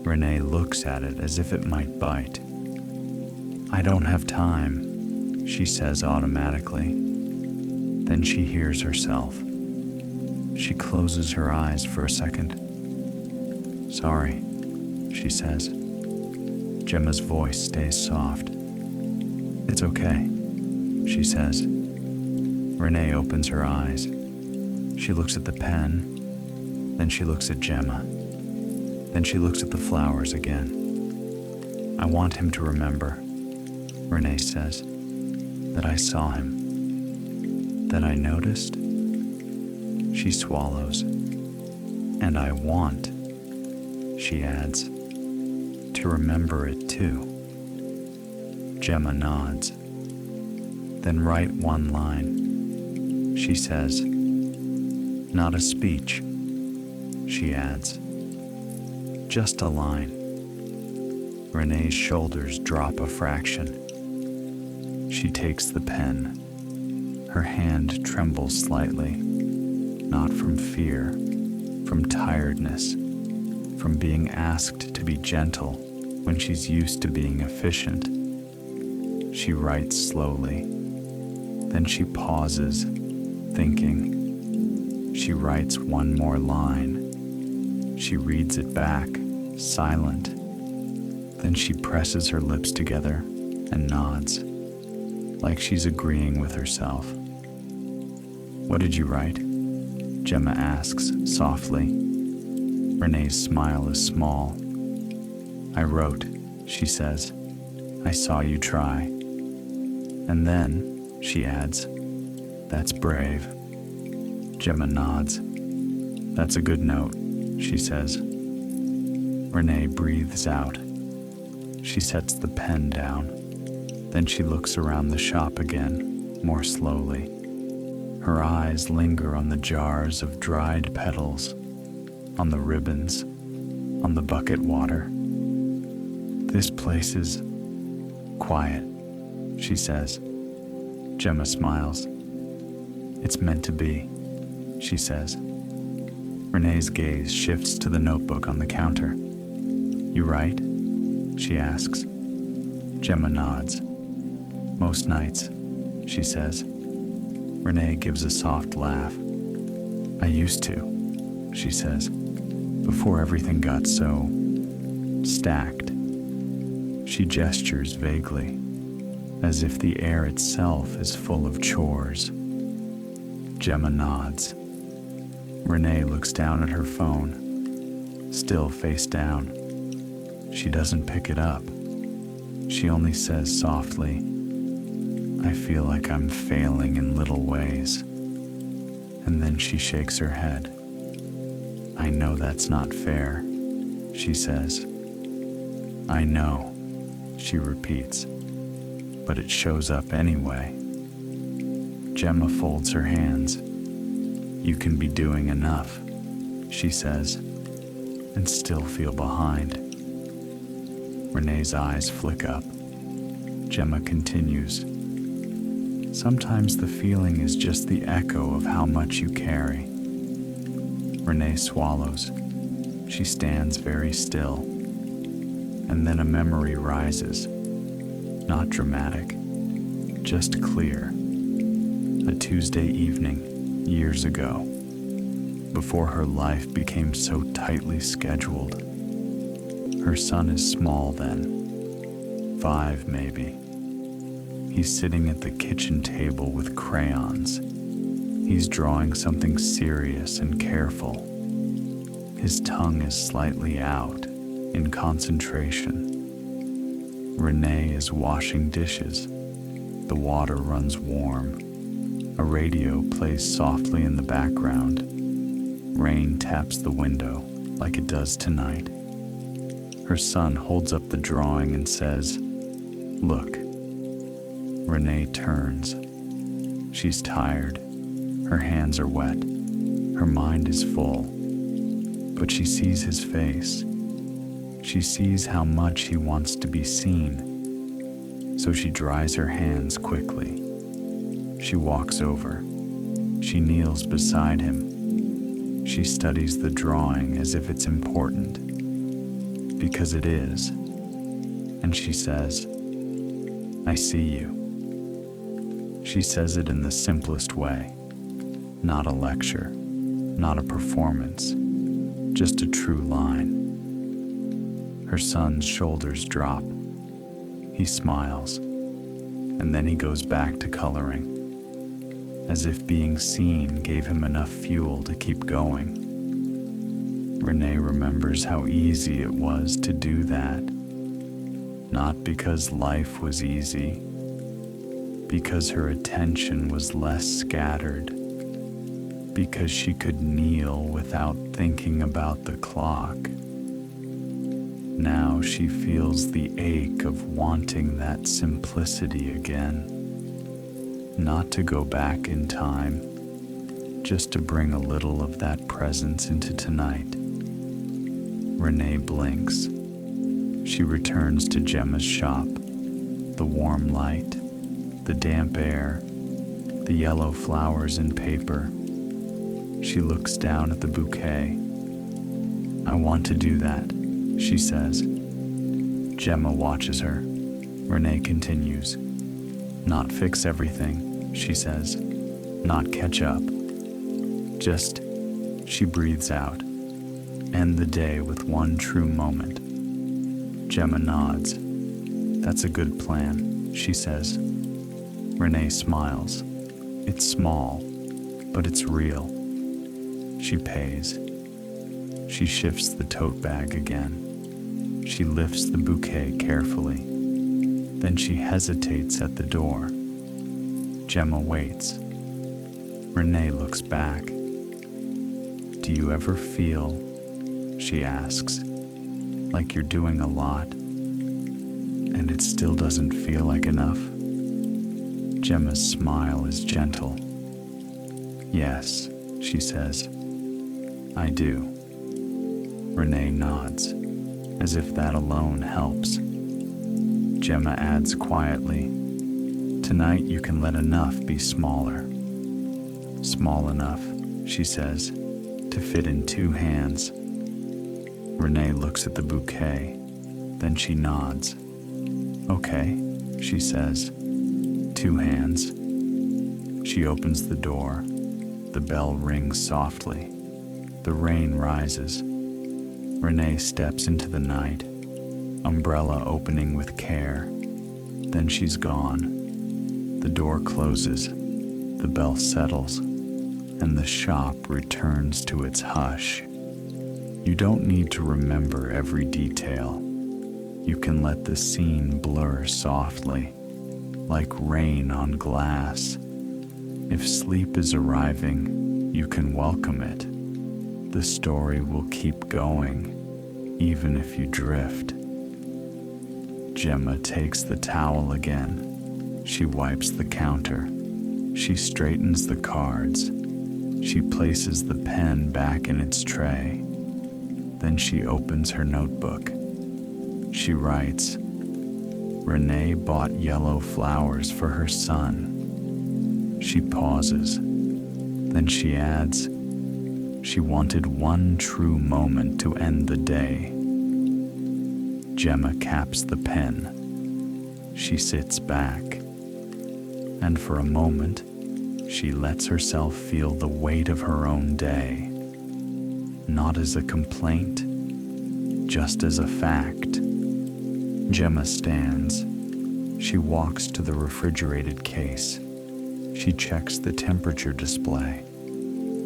Renee looks at it as if it might bite. I don't have time, she says automatically. Then she hears herself. She closes her eyes for a second. Sorry, she says. Gemma's voice stays soft. It's okay, she says. Renee opens her eyes. She looks at the pen, then she looks at Gemma. Then she looks at the flowers again. I want him to remember, Renee says, that I saw him, that I noticed. She swallows. And I want, she adds, to remember it too. Gemma nods. Then write one line, she says. Not a speech, she adds. Just a line. Renee's shoulders drop a fraction. She takes the pen. Her hand trembles slightly, not from fear, from tiredness, from being asked to be gentle when she's used to being efficient. She writes slowly. Then she pauses, thinking. She writes one more line. She reads it back, silent. Then she presses her lips together and nods, like she's agreeing with herself. What did you write? Gemma asks softly. Renee's smile is small. I wrote, she says. I saw you try. And then, she adds, that's brave. Gemma nods. That's a good note, she says. Renee breathes out. She sets the pen down. Then she looks around the shop again, more slowly. Her eyes linger on the jars of dried petals, on the ribbons, on the bucket water. This place is quiet, she says. Gemma smiles. It's meant to be, she says. Renee's gaze shifts to the notebook on the counter. You write? She asks. Gemma nods. Most nights, she says. Renee gives a soft laugh. I used to, she says, before everything got so stacked. She gestures vaguely, as if the air itself is full of chores. Gemma nods. Renee looks down at her phone, still face down. She doesn't pick it up. She only says softly, I feel like I'm failing in little ways. And then she shakes her head. I know that's not fair, she says. I know, she repeats, but it shows up anyway. Gemma folds her hands. You can be doing enough, she says, and still feel behind. Renee's eyes flick up. Gemma continues. Sometimes the feeling is just the echo of how much you carry. Renee swallows. She stands very still. And then a memory rises. Not dramatic, just clear. A Tuesday evening, years ago, before her life became so tightly scheduled. Her son is small then, 5 maybe. He's sitting at the kitchen table with crayons. He's drawing something serious and careful. His tongue is slightly out, in concentration. Renee is washing dishes. The water runs warm. A radio plays softly in the background. Rain taps the window like it does tonight. Her son holds up the drawing and says, "Look." Renee turns. She's tired. Her hands are wet. Her mind is full. But she sees his face. She sees how much he wants to be seen. So she dries her hands quickly. She walks over. She kneels beside him. She studies the drawing as if it's important. Because it is. And she says, "I see you." She says it in the simplest way. Not a lecture, not a performance, just a true line. Her son's shoulders drop. He smiles, and then he goes back to coloring, as if being seen gave him enough fuel to keep going. Renee remembers how easy it was to do that. Not because life was easy, because her attention was less scattered, because she could kneel without thinking about the clock. Now she feels the ache of wanting that simplicity again. Not to go back in time, just to bring a little of that presence into tonight. Renee blinks. She returns to Gemma's shop. The warm light, the damp air, the yellow flowers in paper. She looks down at the bouquet. "I want to do that," she says. Gemma watches her. Renee continues. "Not fix everything," she says. "Not catch up. Just," she breathes out, "end the day with one true moment." Gemma nods. "That's a good plan," she says. Renee smiles. It's small, but it's real. She pays. She shifts the tote bag again. She lifts the bouquet carefully. Then she hesitates at the door. Gemma waits. Renee looks back. "Do you ever feel," she asks, "like you're doing a lot, and it still doesn't feel like enough?" Gemma's smile is gentle. "Yes," she says, "I do." Renee nods, as if that alone helps. Gemma adds quietly, "Tonight you can let enough be smaller." "Small enough," she says, "to fit in 2 hands." Renee looks at the bouquet, then she nods. "Okay," she says, "2 hands." She opens the door. The bell rings softly. The rain rises. Renee steps into the night, umbrella opening with care. Then she's gone. The door closes. The bell settles, and the shop returns to its hush. You don't need to remember every detail. You can let the scene blur softly, like rain on glass. If sleep is arriving, you can welcome it. The story will keep going, even if you drift. Gemma takes the towel again. She wipes the counter. She straightens the cards. She places the pen back in its tray. Then she opens her notebook. She writes, "Renee bought yellow flowers for her son." She pauses. Then she adds, "She wanted one true moment to end the day." Gemma caps the pen. She sits back, and for a moment, she lets herself feel the weight of her own day, not as a complaint, just as a fact. Gemma stands. She walks to the refrigerated case. She checks the temperature display.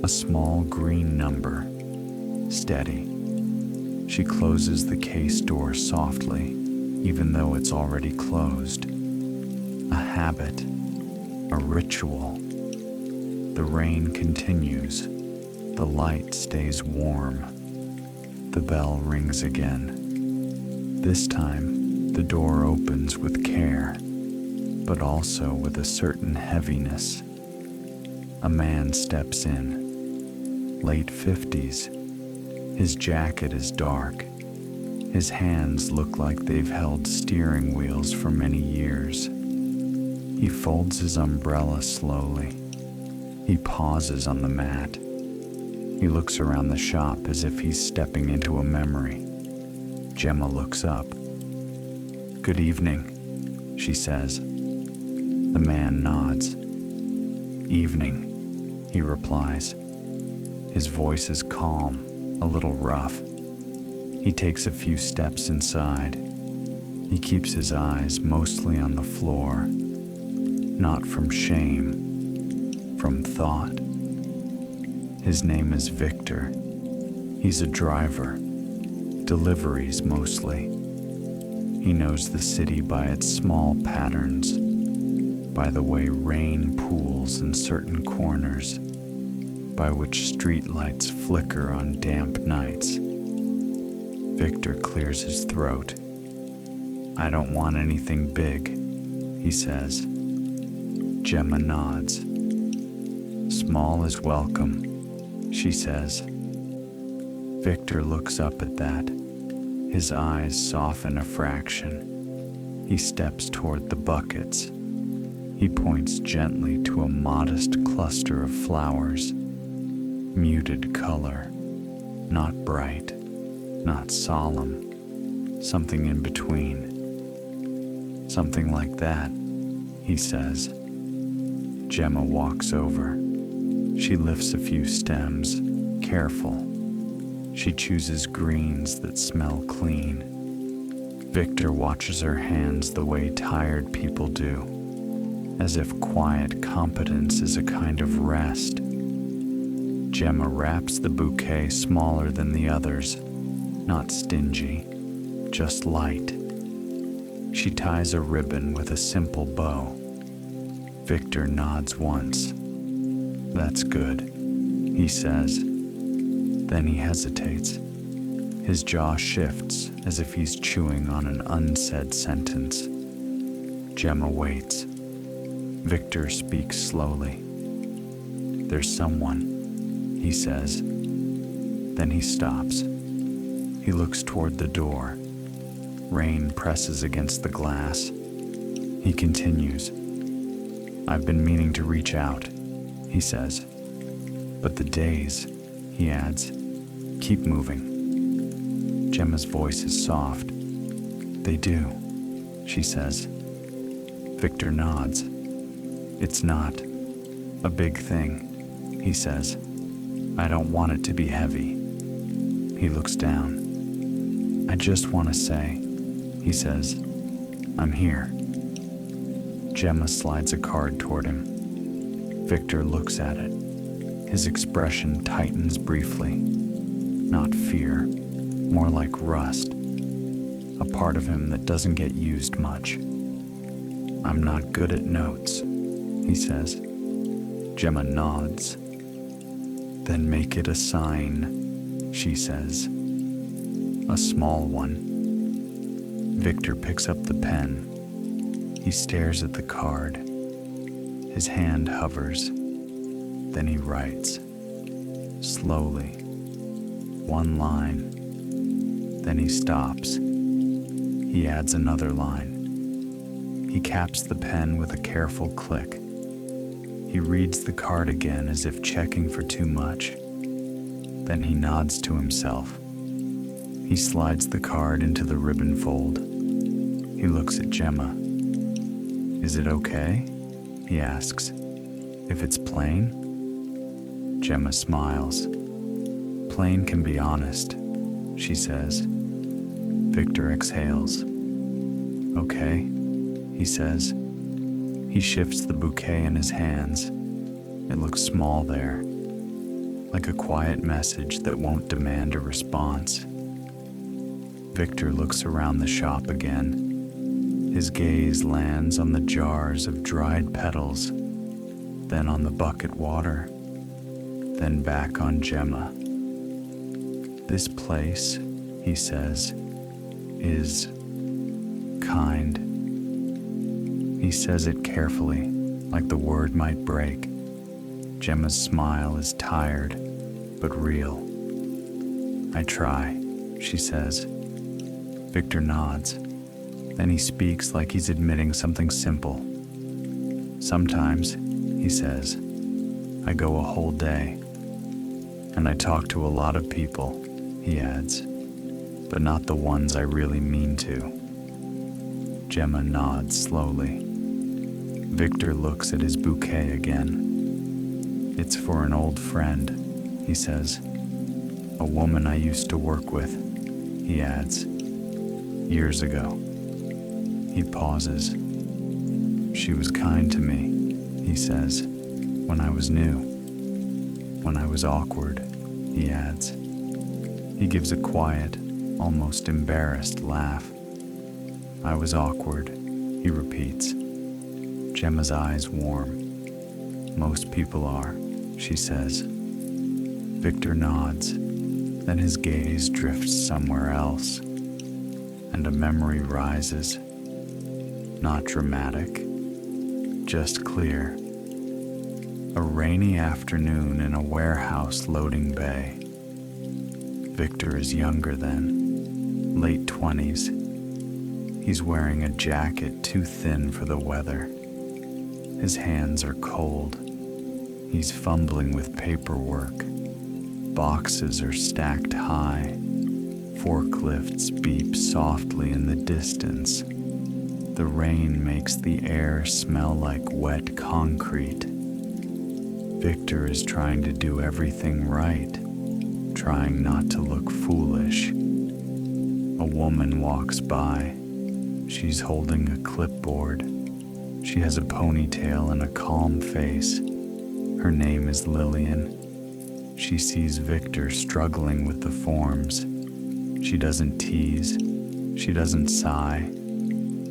A small green number. Steady. She closes the case door softly, even though it's already closed. A habit. A ritual. The rain continues. The light stays warm. The bell rings again. This time, the door opens with care, but also with a certain heaviness. A man steps in, late 50s. His jacket is dark. His hands look like they've held steering wheels for many years. He folds his umbrella slowly. He pauses on the mat. He looks around the shop as if he's stepping into a memory. Gemma looks up. "Good evening," she says. The man nods. "Evening," he replies. His voice is calm, a little rough. He takes a few steps inside. He keeps his eyes mostly on the floor, not from shame, from thought. His name is Victor. He's a driver, deliveries mostly. He knows the city by its small patterns, by the way rain pools in certain corners, by which streetlights flicker on damp nights. Victor clears his throat. "I don't want anything big," he says. Gemma nods. "Small is welcome," she says. Victor looks up at that. His eyes soften a fraction. He steps toward the buckets. He points gently to a modest cluster of flowers. Muted color, not bright, not solemn, something in between. "Something like that," he says. Gemma walks over. She lifts a few stems, careful. She chooses greens that smell clean. Victor watches her hands the way tired people do, as if quiet competence is a kind of rest. Gemma wraps the bouquet smaller than the others, not stingy, just light. She ties a ribbon with a simple bow. Victor nods once. "That's good," he says. Then he hesitates. His jaw shifts as if he's chewing on an unsaid sentence. Gemma waits. Victor speaks slowly. "There's someone," he says. Then he stops. He looks toward the door. Rain presses against the glass. He continues. "I've been meaning to reach out," he says. "But the days," he adds, "keep moving." Gemma's voice is soft. "They do," she says. Victor nods. "It's not a big thing," he says. "I don't want it to be heavy." He looks down. "I just want to say," he says, "I'm here." Gemma slides a card toward him. Victor looks at it. His expression tightens briefly. Not fear, more like rust. A part of him that doesn't get used much. "I'm not good at notes," he says. Gemma nods. "Then make it a sign," she says. "A small one." Victor picks up the pen. He stares at the card. His hand hovers, then he writes, slowly, one line, then he stops. He adds another line. He caps the pen with a careful click. He reads the card again as if checking for too much. Then he nods to himself. He slides the card into the ribbon fold. He looks at Gemma. Is it okay? He asks. If it's plain? Gemma smiles. Plain can be honest, she says. Victor exhales. Okay, he says. He shifts the bouquet in his hands. It looks small there, like a quiet message that won't demand a response. Victor looks around the shop again. His gaze lands on the jars of dried petals, then on the bucket water, then back on Gemma. This place, he says, is kind. He says it carefully, like the word might break. Gemma's smile is tired, but real. I try, she says. Victor nods. Then he speaks like he's admitting something simple. Sometimes, he says, I go a whole day. And I talk to a lot of people, he adds, but not the ones I really mean to. Gemma nods slowly. Victor looks at his bouquet again. It's for an old friend, he says. A woman I used to work with, he adds. Years ago. He pauses. She was kind to me, he says, when I was new. When I was awkward, he adds. He gives a quiet, almost embarrassed laugh. I was awkward, he repeats. Gemma's eyes warm. Most people are, she says. Victor nods, then his gaze drifts somewhere else, and a memory rises. Not dramatic, just clear. A rainy afternoon in a warehouse loading bay. Victor is younger then, late 20s. He's wearing a jacket too thin for the weather. His hands are cold. He's fumbling with paperwork. Boxes are stacked high. Forklifts beep softly in the distance. The rain makes the air smell like wet concrete. Victor is trying to do everything right, trying not to look foolish. A woman walks by. She's holding a clipboard. She has a ponytail and a calm face. Her name is Lillian. She sees Victor struggling with the forms. She doesn't tease. She doesn't sigh.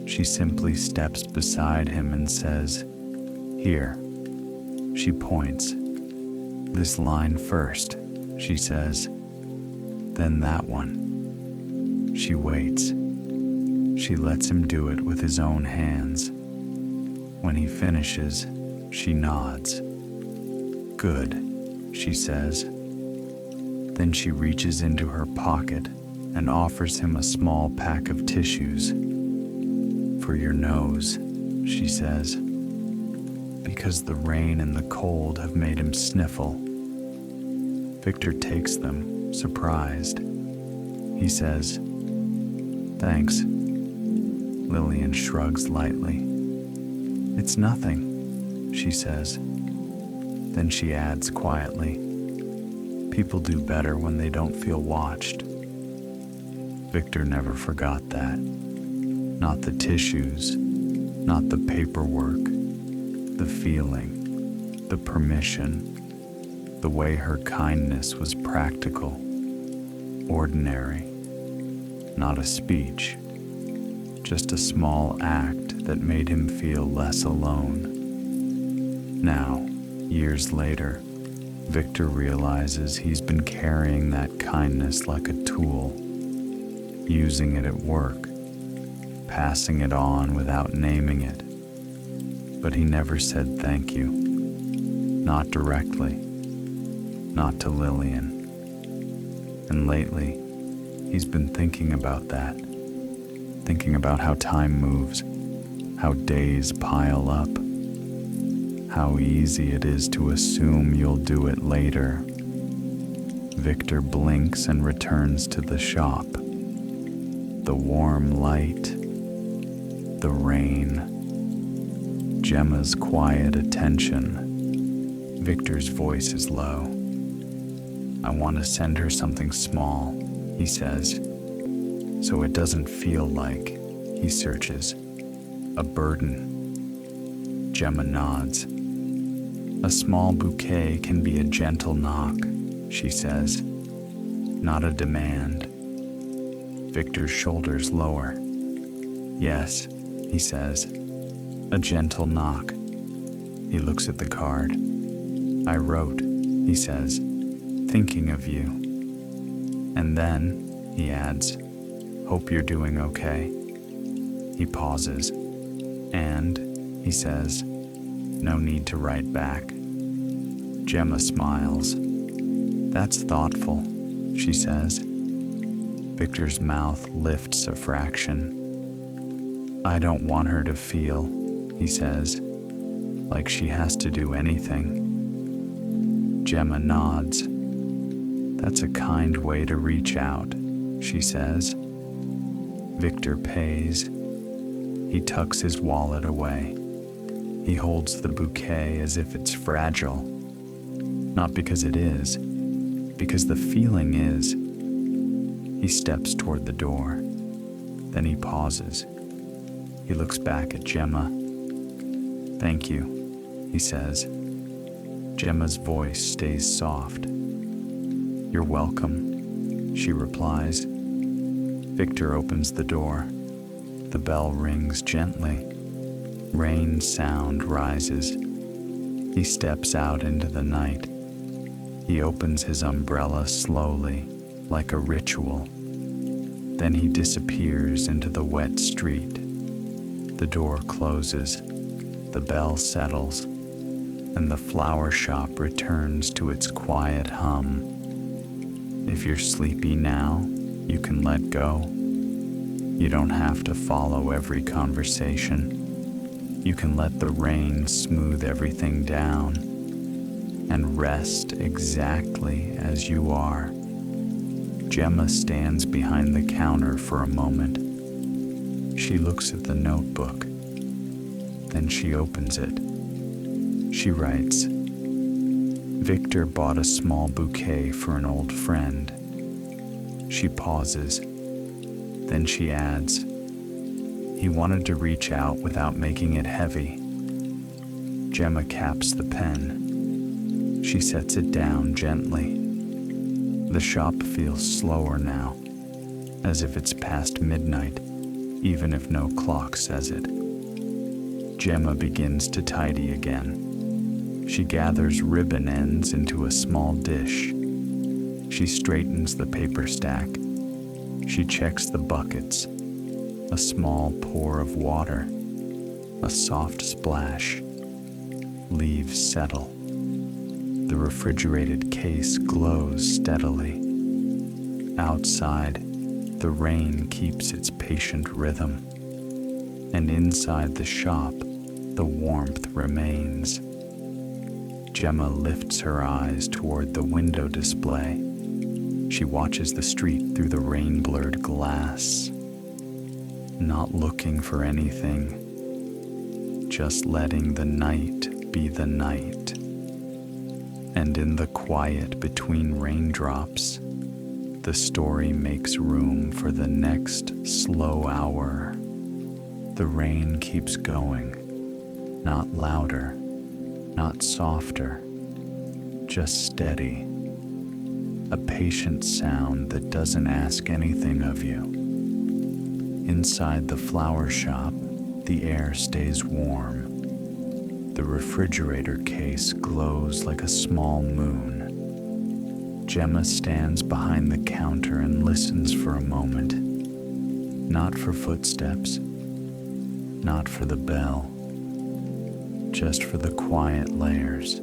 She simply steps beside him and says, Here. She points. This line first, she says. Then that one. She waits. She lets him do it with his own hands. When he finishes, she nods. Good, she says. Then she reaches into her pocket and offers him a small pack of tissues. For your nose, she says, because the rain and the cold have made him sniffle. Victor takes them, surprised. He says, Thanks. Lillian shrugs lightly. It's nothing, she says. Then she adds quietly, People do better when they don't feel watched. Victor never forgot that. Not the tissues, not the paperwork, the feeling, the permission, the way her kindness was practical, ordinary, not a speech, just a small act that made him feel less alone. Now, years later, Victor realizes he's been carrying that kindness like a tool, using it at work, passing it on without naming it. but he never said thank you. Not directly. Not to Lillian. And lately, he's been thinking about that. Thinking about how time moves, how days pile up, how easy it is to assume you'll do it later. Victor blinks and returns to the shop. The warm light, the rain, Gemma's quiet attention. Victor's voice is low. I want to send her something small, he says, so it doesn't feel like, he searches, a burden. Gemma nods. A small bouquet can be a gentle knock, she says, not a demand. Victor's shoulders lower. Yes, he says, a gentle knock. He looks at the card. I wrote, he says, thinking of you. And then, he adds, hope you're doing okay. He pauses. And, he says, no need to write back. Gemma smiles. That's thoughtful, she says. Victor's mouth lifts a fraction. I don't want her to feel, he says, like she has to do anything. Gemma nods. That's a kind way to reach out, she says. Victor pays. He tucks his wallet away. He holds the bouquet as if it's fragile. Not because it is, because the feeling is. He steps toward the door. Then he pauses. He looks back at Gemma. Thank you, he says. Gemma's voice stays soft. You're welcome, she replies. Victor opens the door. The bell rings gently. Rain sound rises. He steps out into the night. He opens his umbrella slowly, like a ritual. Then he disappears into the wet street. The door closes. The bell settles, and the flower shop returns to its quiet hum. If you're sleepy now, you can let go. You don't have to follow every conversation. You can let the rain smooth everything down and rest exactly as you are. Gemma stands behind the counter for a moment. She looks at the notebook. Then she opens it. She writes, Victor bought a small bouquet for an old friend. She pauses. Then she adds, he wanted to reach out without making it heavy. Gemma caps the pen. She sets it down gently. The shop feels slower now, as if it's past midnight, even if no clock says it. Gemma begins to tidy again. She gathers ribbon ends into a small dish. She straightens the paper stack. She checks the buckets. A small pour of water. A soft splash. Leaves settle. The refrigerated case glows steadily. Outside, the rain keeps its patient rhythm. And inside the shop, the warmth remains. Gemma lifts her eyes toward the window display. She watches the street through the rain-blurred glass. Not looking for anything, just letting the night be the night. And in the quiet between raindrops, the story makes room for the next slow hour. The rain keeps going, not louder, not softer, just steady. A patient sound that doesn't ask anything of you. Inside the flower shop, the air stays warm. The refrigerator case glows like a small moon. Gemma stands behind the counter and listens for a moment. Not for footsteps, not for the bell, just for the quiet layers,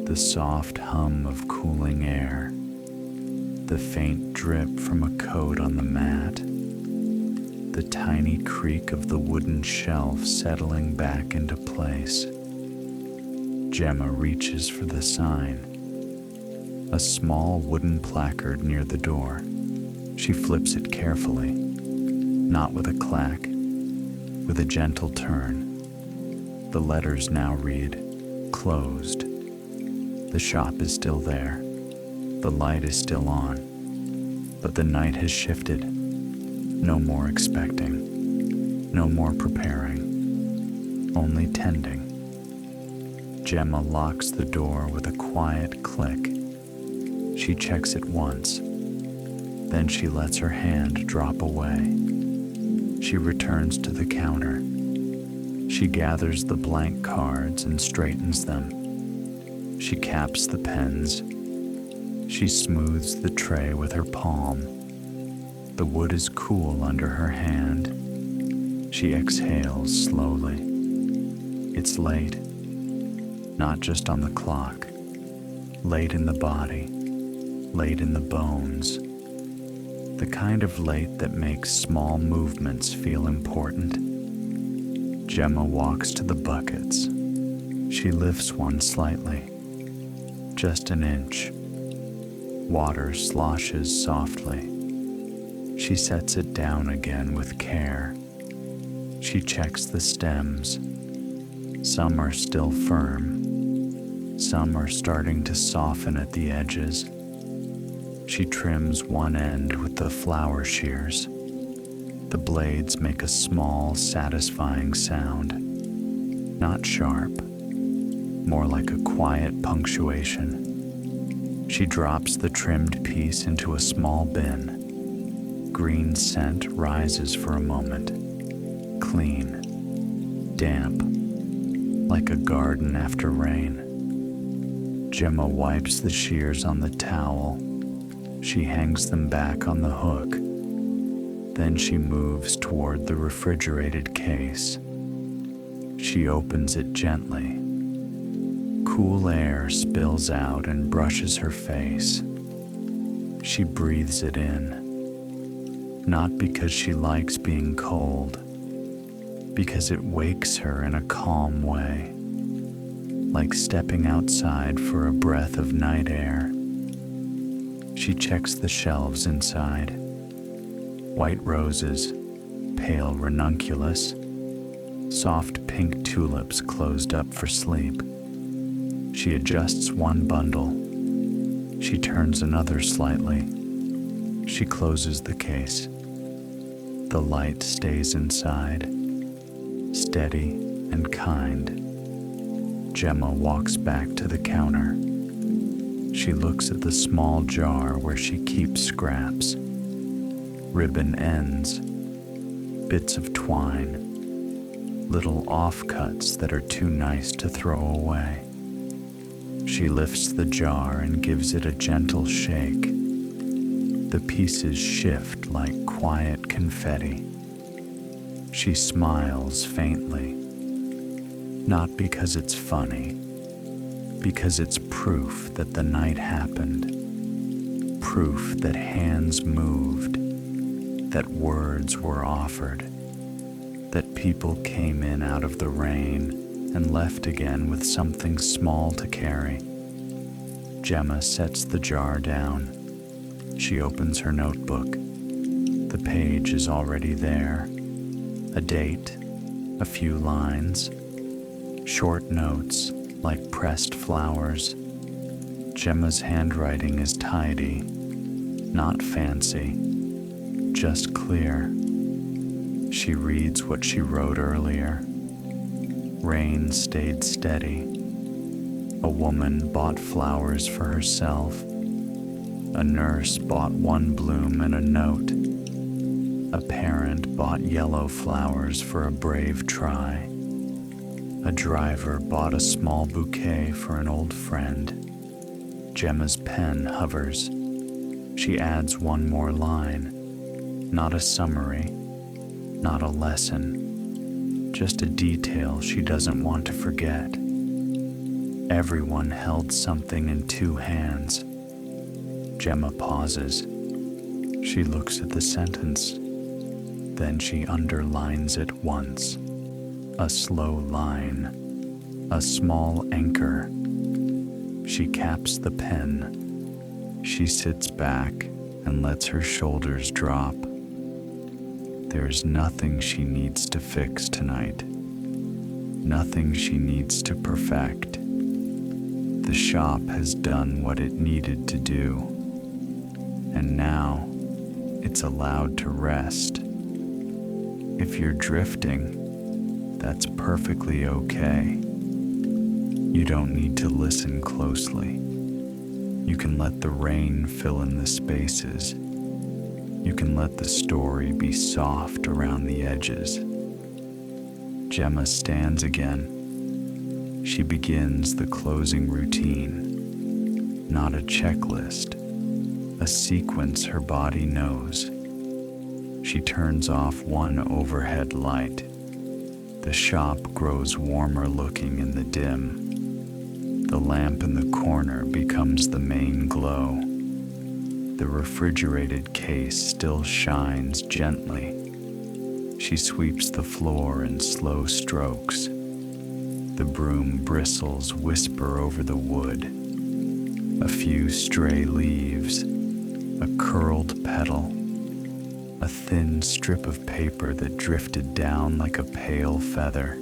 the soft hum of cooling air, the faint drip from a coat on the mat, the tiny creak of the wooden shelf settling back into place. Gemma reaches for the sign, a small wooden placard near the door. She flips it carefully, not with a clack, with a gentle turn. The letters now read, "Closed." The shop is still there. The light is still on. But the night has shifted. No more expecting. No more preparing. Only tending. Gemma locks the door with a quiet click. She checks it once. Then she lets her hand drop away. She returns to the counter. She gathers the blank cards and straightens them. She caps the pens. She smooths the tray with her palm. The wood is cool under her hand. She exhales slowly. It's late. Not just on the clock. Late in the body. Late in the bones. The kind of late that makes small movements feel important. Gemma walks to the buckets. She lifts one slightly, just an inch. Water sloshes softly. She sets it down again with care. She checks the stems. Some are still firm. Some are starting to soften at the edges. She trims one end with the flower shears. The blades make a small, satisfying sound. Not sharp, more like a quiet punctuation. She drops the trimmed piece into a small bin. Green scent rises for a moment. Clean, damp, like a garden after rain. Gemma wipes the shears on the towel. She hangs them back on the hook. Then she moves toward the refrigerated case. She opens it gently. Cool air spills out and brushes her face. She breathes it in, not because she likes being cold, because it wakes her in a calm way, like stepping outside for a breath of night air. She checks the shelves inside. White roses, pale ranunculus, soft pink tulips closed up for sleep. She adjusts one bundle. She turns another slightly. She closes the case. The light stays inside, steady and kind. Gemma walks back to the counter. She looks at the small jar where she keeps scraps. Ribbon ends, bits of twine, little offcuts that are too nice to throw away. She lifts the jar and gives it a gentle shake. The pieces shift like quiet confetti. She smiles faintly, not because it's funny, because it's proof that the night happened, proof that hands moved, that words were offered, that people came in out of the rain and left again with something small to carry. Gemma sets the jar down. She opens her notebook. The page is already there. A date, a few lines, short notes like pressed flowers. Gemma's handwriting is tidy, not fancy, just clear. She reads what she wrote earlier. Rain stayed steady. A woman bought flowers for herself. A nurse bought one bloom and a note. A parent bought yellow flowers for a brave try. A driver bought a small bouquet for an old friend. Gemma's pen hovers. She adds one more line. Not a summary, not a lesson, just a detail she doesn't want to forget. Everyone held something in two hands. Gemma pauses. She looks at the sentence. Then she underlines it once. A slow line. A small anchor. She caps the pen. She sits back and lets her shoulders drop. There's nothing she needs to fix tonight. Nothing she needs to perfect. The shop has done what it needed to do. And now, it's allowed to rest. If you're drifting, that's perfectly okay. You don't need to listen closely. You can let the rain fill in the spaces. You can let the story be soft around the edges. Gemma stands again. She begins the closing routine. Not a checklist, a sequence her body knows. She turns off one overhead light. The shop grows warmer looking in the dim. The lamp in the corner becomes the main glow. The refrigerated case still shines gently. She sweeps the floor in slow strokes. The broom bristles whisper over the wood. A few stray leaves, a curled petal, a thin strip of paper that drifted down like a pale feather.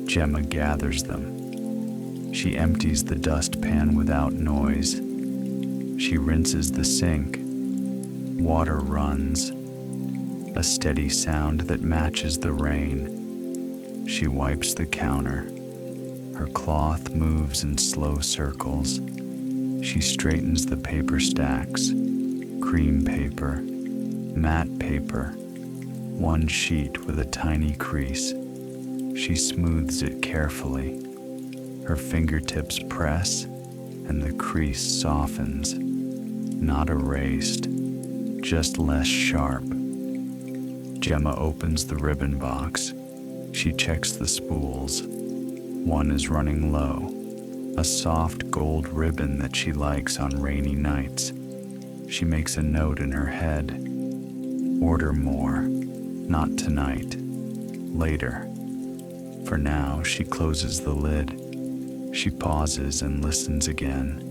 Gemma gathers them. She empties the dustpan without noise. She rinses the sink. Water runs, a steady sound that matches the rain. She wipes the counter. Her cloth moves in slow circles. She straightens the paper stacks. Cream paper, matte paper, one sheet with a tiny crease. She smooths it carefully. Her fingertips press, and the crease softens. Not erased, just less sharp. Gemma opens the ribbon box. She checks the spools. One is running low, a soft gold ribbon that she likes on rainy nights. She makes a note in her head. Order more, not tonight, later. For now, she closes the lid. She pauses and listens again.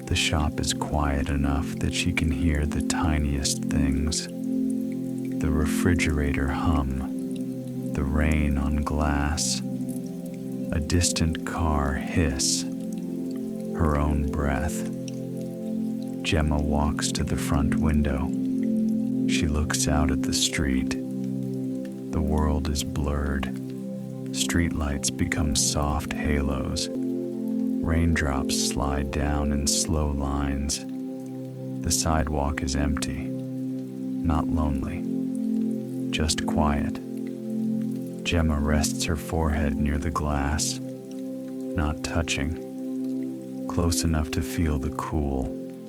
The shop is quiet enough that she can hear the tiniest things. The refrigerator hum, the rain on glass, a distant car hiss, her own breath. Gemma walks to the front window. She looks out at the street. The world is blurred. Streetlights become soft halos. Raindrops slide down in slow lines. The sidewalk is empty. Not lonely. Just quiet. Gemma rests her forehead near the glass. Not touching. Close enough to feel the cool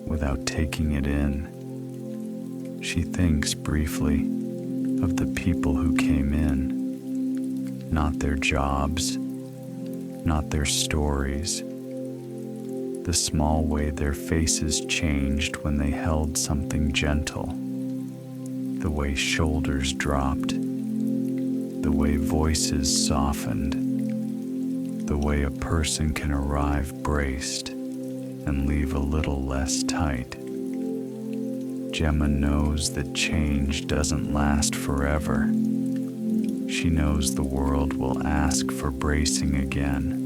without taking it in. She thinks briefly of the people who came in. Not their jobs. Not their stories. The small way their faces changed when they held something gentle. The way shoulders dropped. The way voices softened. The way a person can arrive braced and leave a little less tight. Gemma knows that change doesn't last forever. She knows the world will ask for bracing again.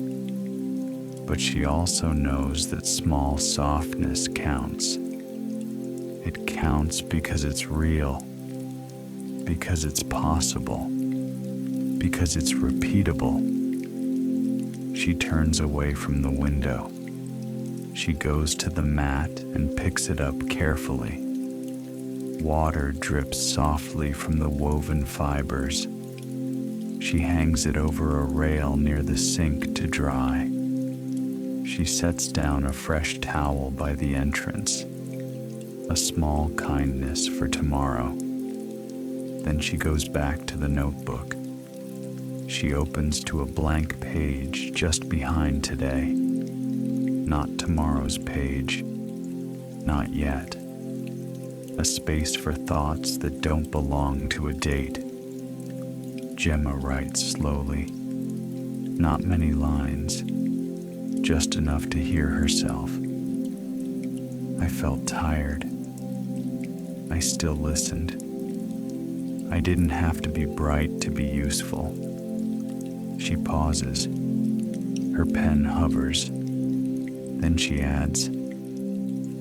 But she also knows that small softness counts. It counts because it's real, because it's possible, because it's repeatable. She turns away from the window. She goes to the mat and picks it up carefully. Water drips softly from the woven fibers. She hangs it over a rail near the sink to dry. She sets down a fresh towel by the entrance, a small kindness for tomorrow. Then she goes back to the notebook. She opens to a blank page just behind today. Not tomorrow's page. Not yet. A space for thoughts that don't belong to a date. Gemma writes slowly. Not many lines, just enough to hear herself. I felt tired. I still listened. I didn't have to be bright to be useful. She pauses. Her pen hovers. Then she adds,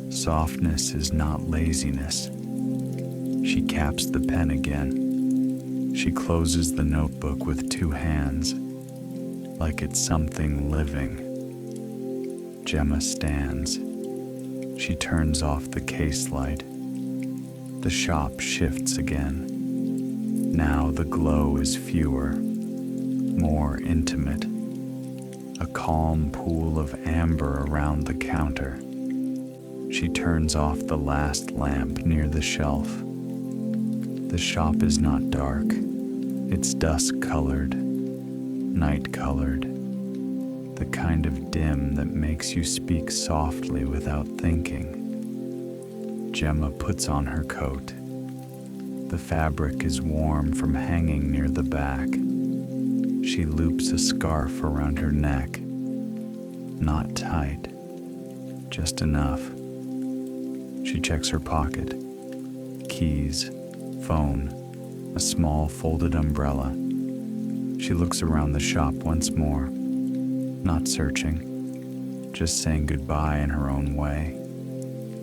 softness is not laziness. She caps the pen again. She closes the notebook with two hands, like it's something living. Gemma stands. She turns off the case light. The shop shifts again. Now the glow is fewer, more intimate. A calm pool of amber around the counter. She turns off the last lamp near the shelf. The shop is not dark. It's dusk-colored, night-colored, the kind of dim that makes you speak softly without thinking. Gemma puts on her coat. The fabric is warm from hanging near the back. She loops a scarf around her neck. Not tight, just enough. She checks her pocket. Keys, phone, a small folded umbrella. She looks around the shop once more, not searching, just saying goodbye in her own way.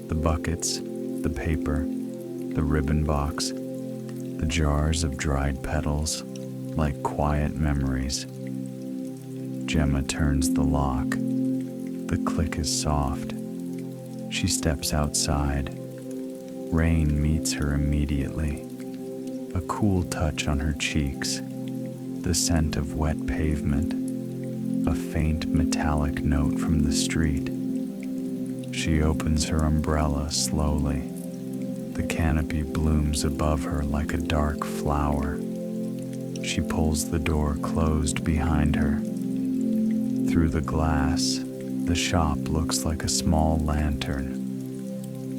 The buckets, the paper, the ribbon box, the jars of dried petals, like quiet memories. Gemma turns the lock. The click is soft. She steps outside. Rain meets her immediately. A cool touch on her cheeks. The scent of wet pavement. A faint metallic note from the street. She opens her umbrella slowly. The canopy blooms above her like a dark flower. She pulls the door closed behind her. Through the glass, the shop looks like a small lantern.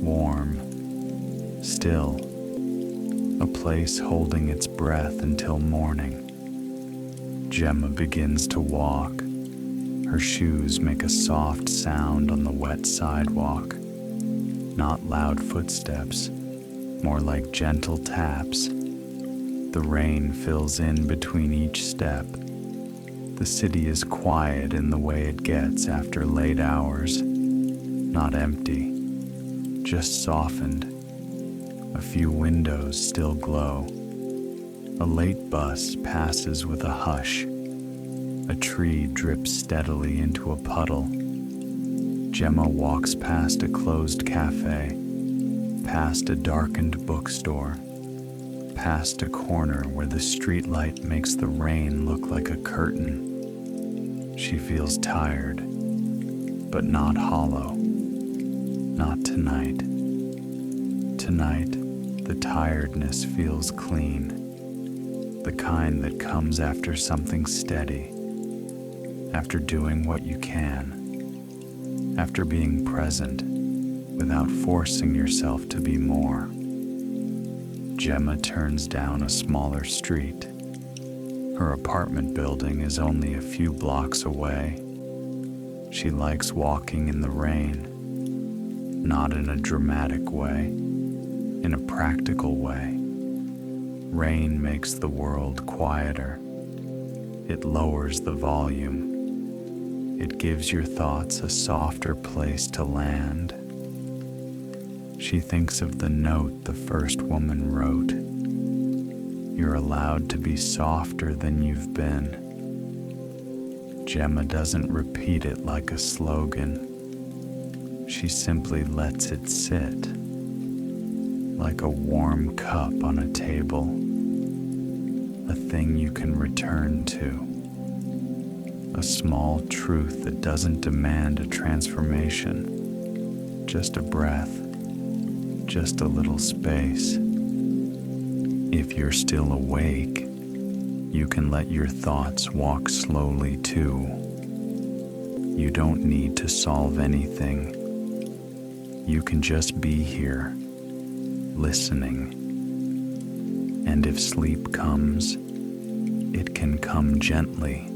Warm, still, a place holding its breath until morning. Gemma begins to walk. Her shoes make a soft sound on the wet sidewalk. Not loud footsteps, more like gentle taps. The rain fills in between each step. The city is quiet in the way it gets after late hours. Not empty, just softened. A few windows still glow. A late bus passes with a hush. A tree drips steadily into a puddle. Gemma walks past a closed cafe, past a darkened bookstore, past a corner where the streetlight makes the rain look like a curtain. She feels tired, but not hollow. Not tonight. Tonight, the tiredness feels clean. The kind that comes after something steady. After doing what you can. After being present without forcing yourself to be more. Gemma turns down a smaller street. Her apartment building is only a few blocks away. She likes walking in the rain, not in a dramatic way, in a practical way. Rain makes the world quieter. It lowers the volume. It gives your thoughts a softer place to land. She thinks of the note the first woman wrote. You're allowed to be softer than you've been. Gemma doesn't repeat it like a slogan. She simply lets it sit, like a warm cup on a table, a thing you can return to. A small truth that doesn't demand a transformation, just a breath, just a little space. If you're still awake, You can let your thoughts walk slowly too. You don't need to solve anything. You can just be here, listening. And if sleep comes, it can come gently.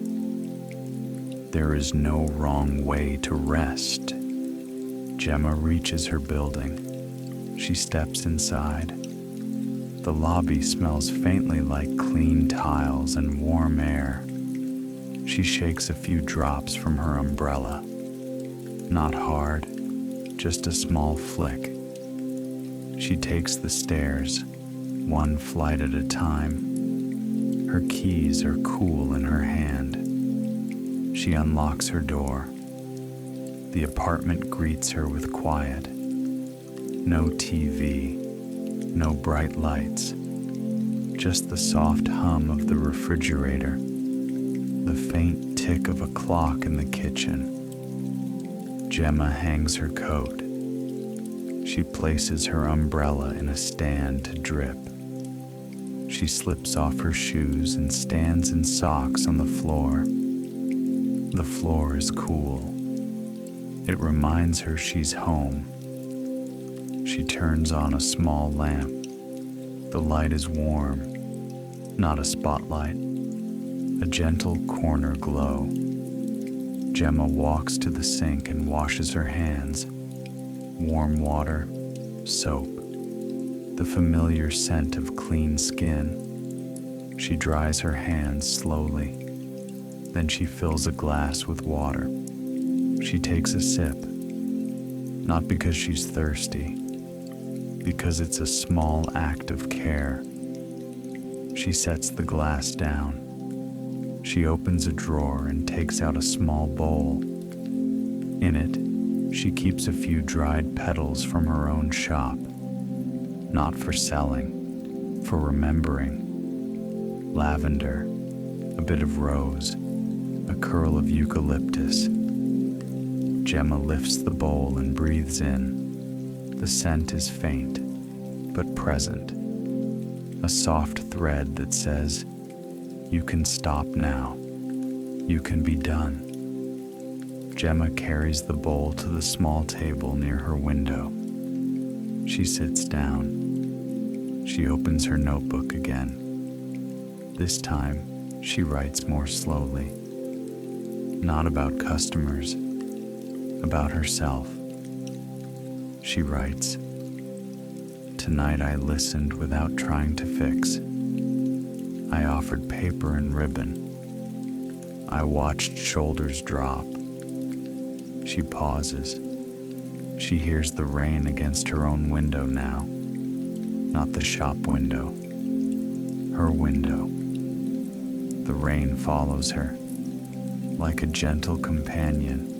There is no wrong way to rest. Gemma reaches her building. She steps inside. The lobby smells faintly like clean tiles and warm air. She shakes a few drops from her umbrella. Not hard, just a small flick. She takes the stairs, one flight at a time. Her keys are cool in her hand. She unlocks her door. The apartment greets her with quiet. No TV, no bright lights, just the soft hum of the refrigerator, the faint tick of a clock in the kitchen. Gemma hangs her coat. She places her umbrella in a stand to drip. She slips off her shoes and stands in socks on the floor. The floor is cool. It reminds her she's home. She turns on a small lamp. The light is warm, not a spotlight, a gentle corner glow. Gemma walks to the sink and washes her hands. Warm water, soap, the familiar scent of clean skin. She dries her hands slowly. Then she fills a glass with water. She takes a sip, not because she's thirsty, because it's a small act of care. She sets the glass down. She opens a drawer and takes out a small bowl. In it, she keeps a few dried petals from her own shop, not for selling, for remembering. Lavender, a bit of rose, a curl of eucalyptus. Gemma lifts the bowl and breathes in. The scent is faint, but present. A soft thread that says, "You can stop now. You can be done." Gemma carries the bowl to the small table near her window. She sits down. She opens her notebook again. This time, she writes more slowly. Not about customers, about herself. She writes, "Tonight I listened without trying to fix. I offered paper and ribbon. I watched shoulders drop." She pauses. She hears the rain against her own window now, not the shop window, her window. The rain follows her, like a gentle companion.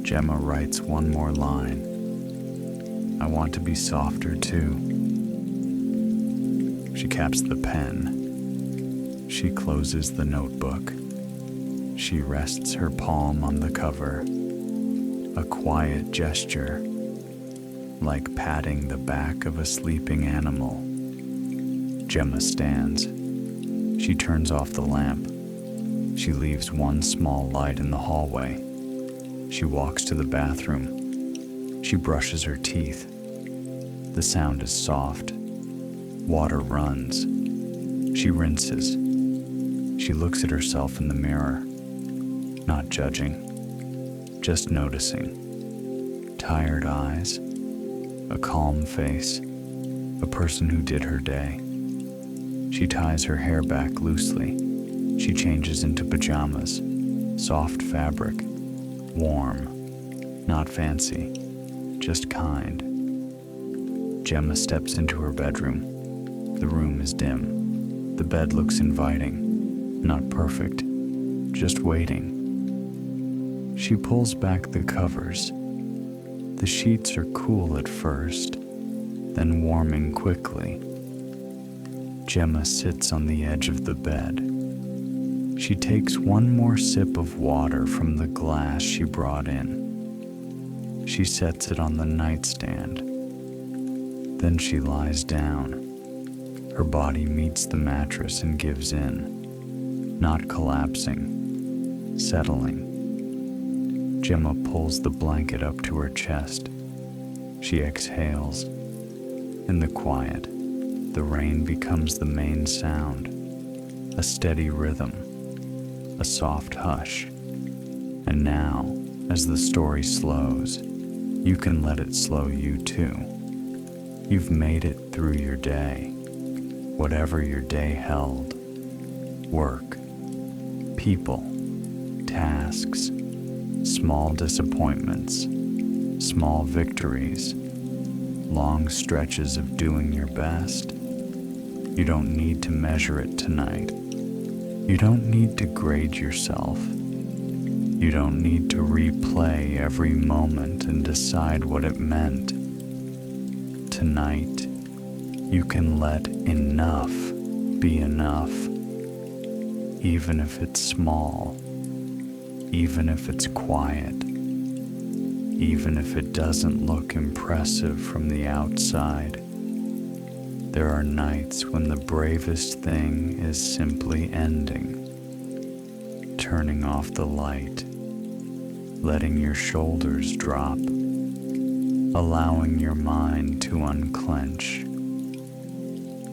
Gemma writes one more line. "I want to be softer too." She caps the pen. She closes the notebook. She rests her palm on the cover. A quiet gesture, like patting the back of a sleeping animal. Gemma stands. She turns off the lamp. She leaves one small light in the hallway. She walks to the bathroom. She brushes her teeth. The sound is soft. Water runs. She rinses. She looks at herself in the mirror, not judging, just noticing. Tired eyes, a calm face, a person who did her day. She ties her hair back loosely. She changes into pajamas, soft fabric, warm, not fancy, just kind. Gemma steps into her bedroom. The room is dim. The bed looks inviting, not perfect, just waiting. She pulls back the covers. The sheets are cool at first, then warming quickly. Gemma sits on the edge of the bed. She takes one more sip of water from the glass she brought in. She sets it on the nightstand. Then she lies down. Her body meets the mattress and gives in, not collapsing, settling. Gemma pulls the blanket up to her chest. She exhales. In the quiet, the rain becomes the main sound, a steady rhythm, a soft hush. And now, as the story slows, you can let it slow you too. You've made it through your day, whatever your day held. Work, people, tasks, small disappointments, small victories, long stretches of doing your best. You don't need to measure it tonight. You don't need to grade yourself. You don't need to replay every moment and decide what it meant. Tonight, you can let enough be enough, even if it's small, even if it's quiet, even if it doesn't look impressive from the outside. There are nights when the bravest thing is simply ending, turning off the light, letting your shoulders drop, allowing your mind to unclench.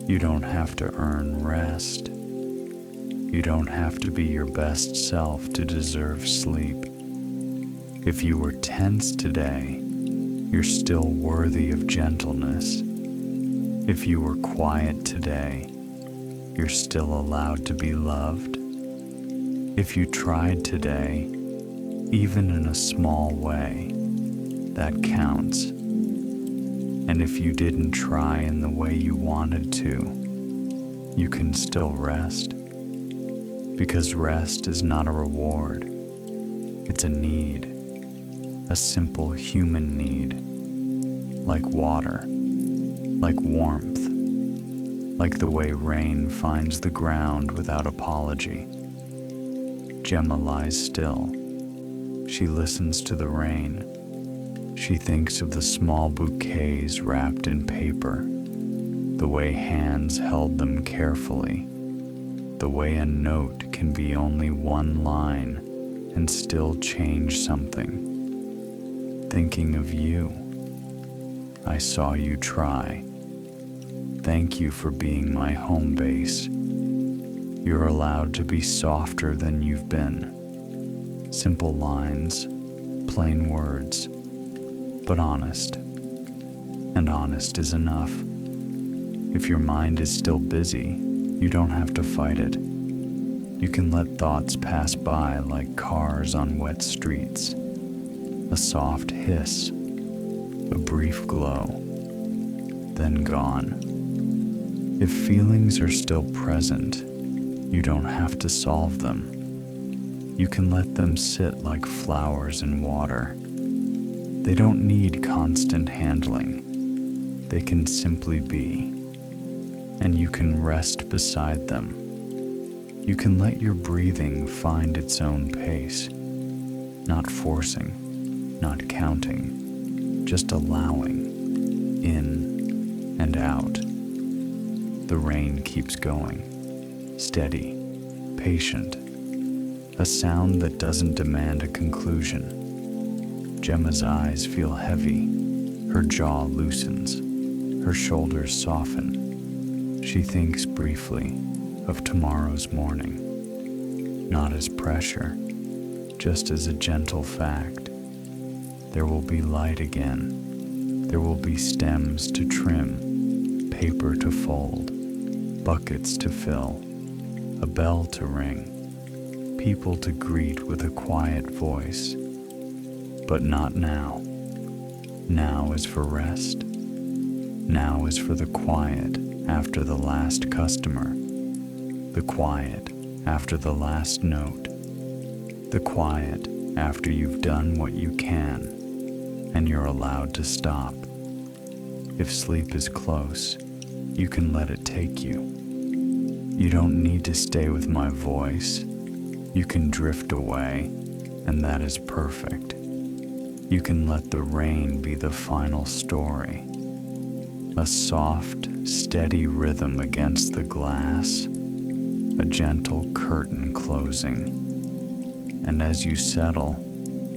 You don't have to earn rest. You don't have to be your best self to deserve sleep. If you were tense today, you're still worthy of gentleness. If you were quiet today, you're still allowed to be loved. If you tried today, even in a small way, that counts. And if you didn't try in the way you wanted to, you can still rest. Because rest is not a reward. It's a need, a simple human need, like water, like warmth, like the way rain finds the ground without apology. Gemma lies still. She listens to the rain. She thinks of the small bouquets wrapped in paper, the way hands held them carefully, the way a note can be only one line and still change something. Thinking of you. I saw you try. Thank you for being my home base. You're allowed to be softer than you've been. Simple lines, plain words, but honest. And honest is enough. If your mind is still busy, you don't have to fight it. You can let thoughts pass by like cars on wet streets. A soft hiss, a brief glow, then gone. If feelings are still present, you don't have to solve them. You can let them sit like flowers in water. They don't need constant handling. They can simply be. And you can rest beside them. You can let your breathing find its own pace, not forcing, not counting, just allowing, in and out. The rain keeps going, steady, patient, a sound that doesn't demand a conclusion. Gemma's eyes feel heavy, her jaw loosens, her shoulders soften. She thinks briefly of tomorrow's morning, not as pressure, just as a gentle fact. There will be light again. There will be stems to trim, paper to fold, buckets to fill, a bell to ring, people to greet with a quiet voice. But not now. Now is for rest. Now is for the quiet after the last customer, the quiet after the last note, the quiet after you've done what you can and you're allowed to stop. If sleep is close, you can let it take you. You don't need to stay with my voice. You can drift away, and that is perfect. You can let the rain be the final story. a soft, steady rhythm against the glass, a gentle curtain closing. And as you settle,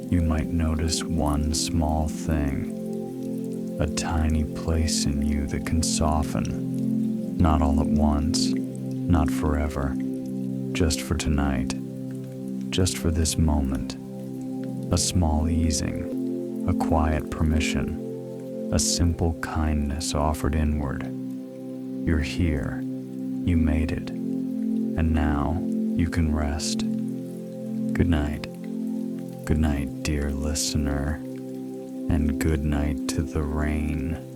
you might notice one small thing, a tiny place in you that can soften, not all at once, not forever, just for tonight, just for this moment, a small easing, a quiet permission, a simple kindness offered inward. You're here, you made it, and now you can rest. Good night. Good night, dear listener, and good night to the rain.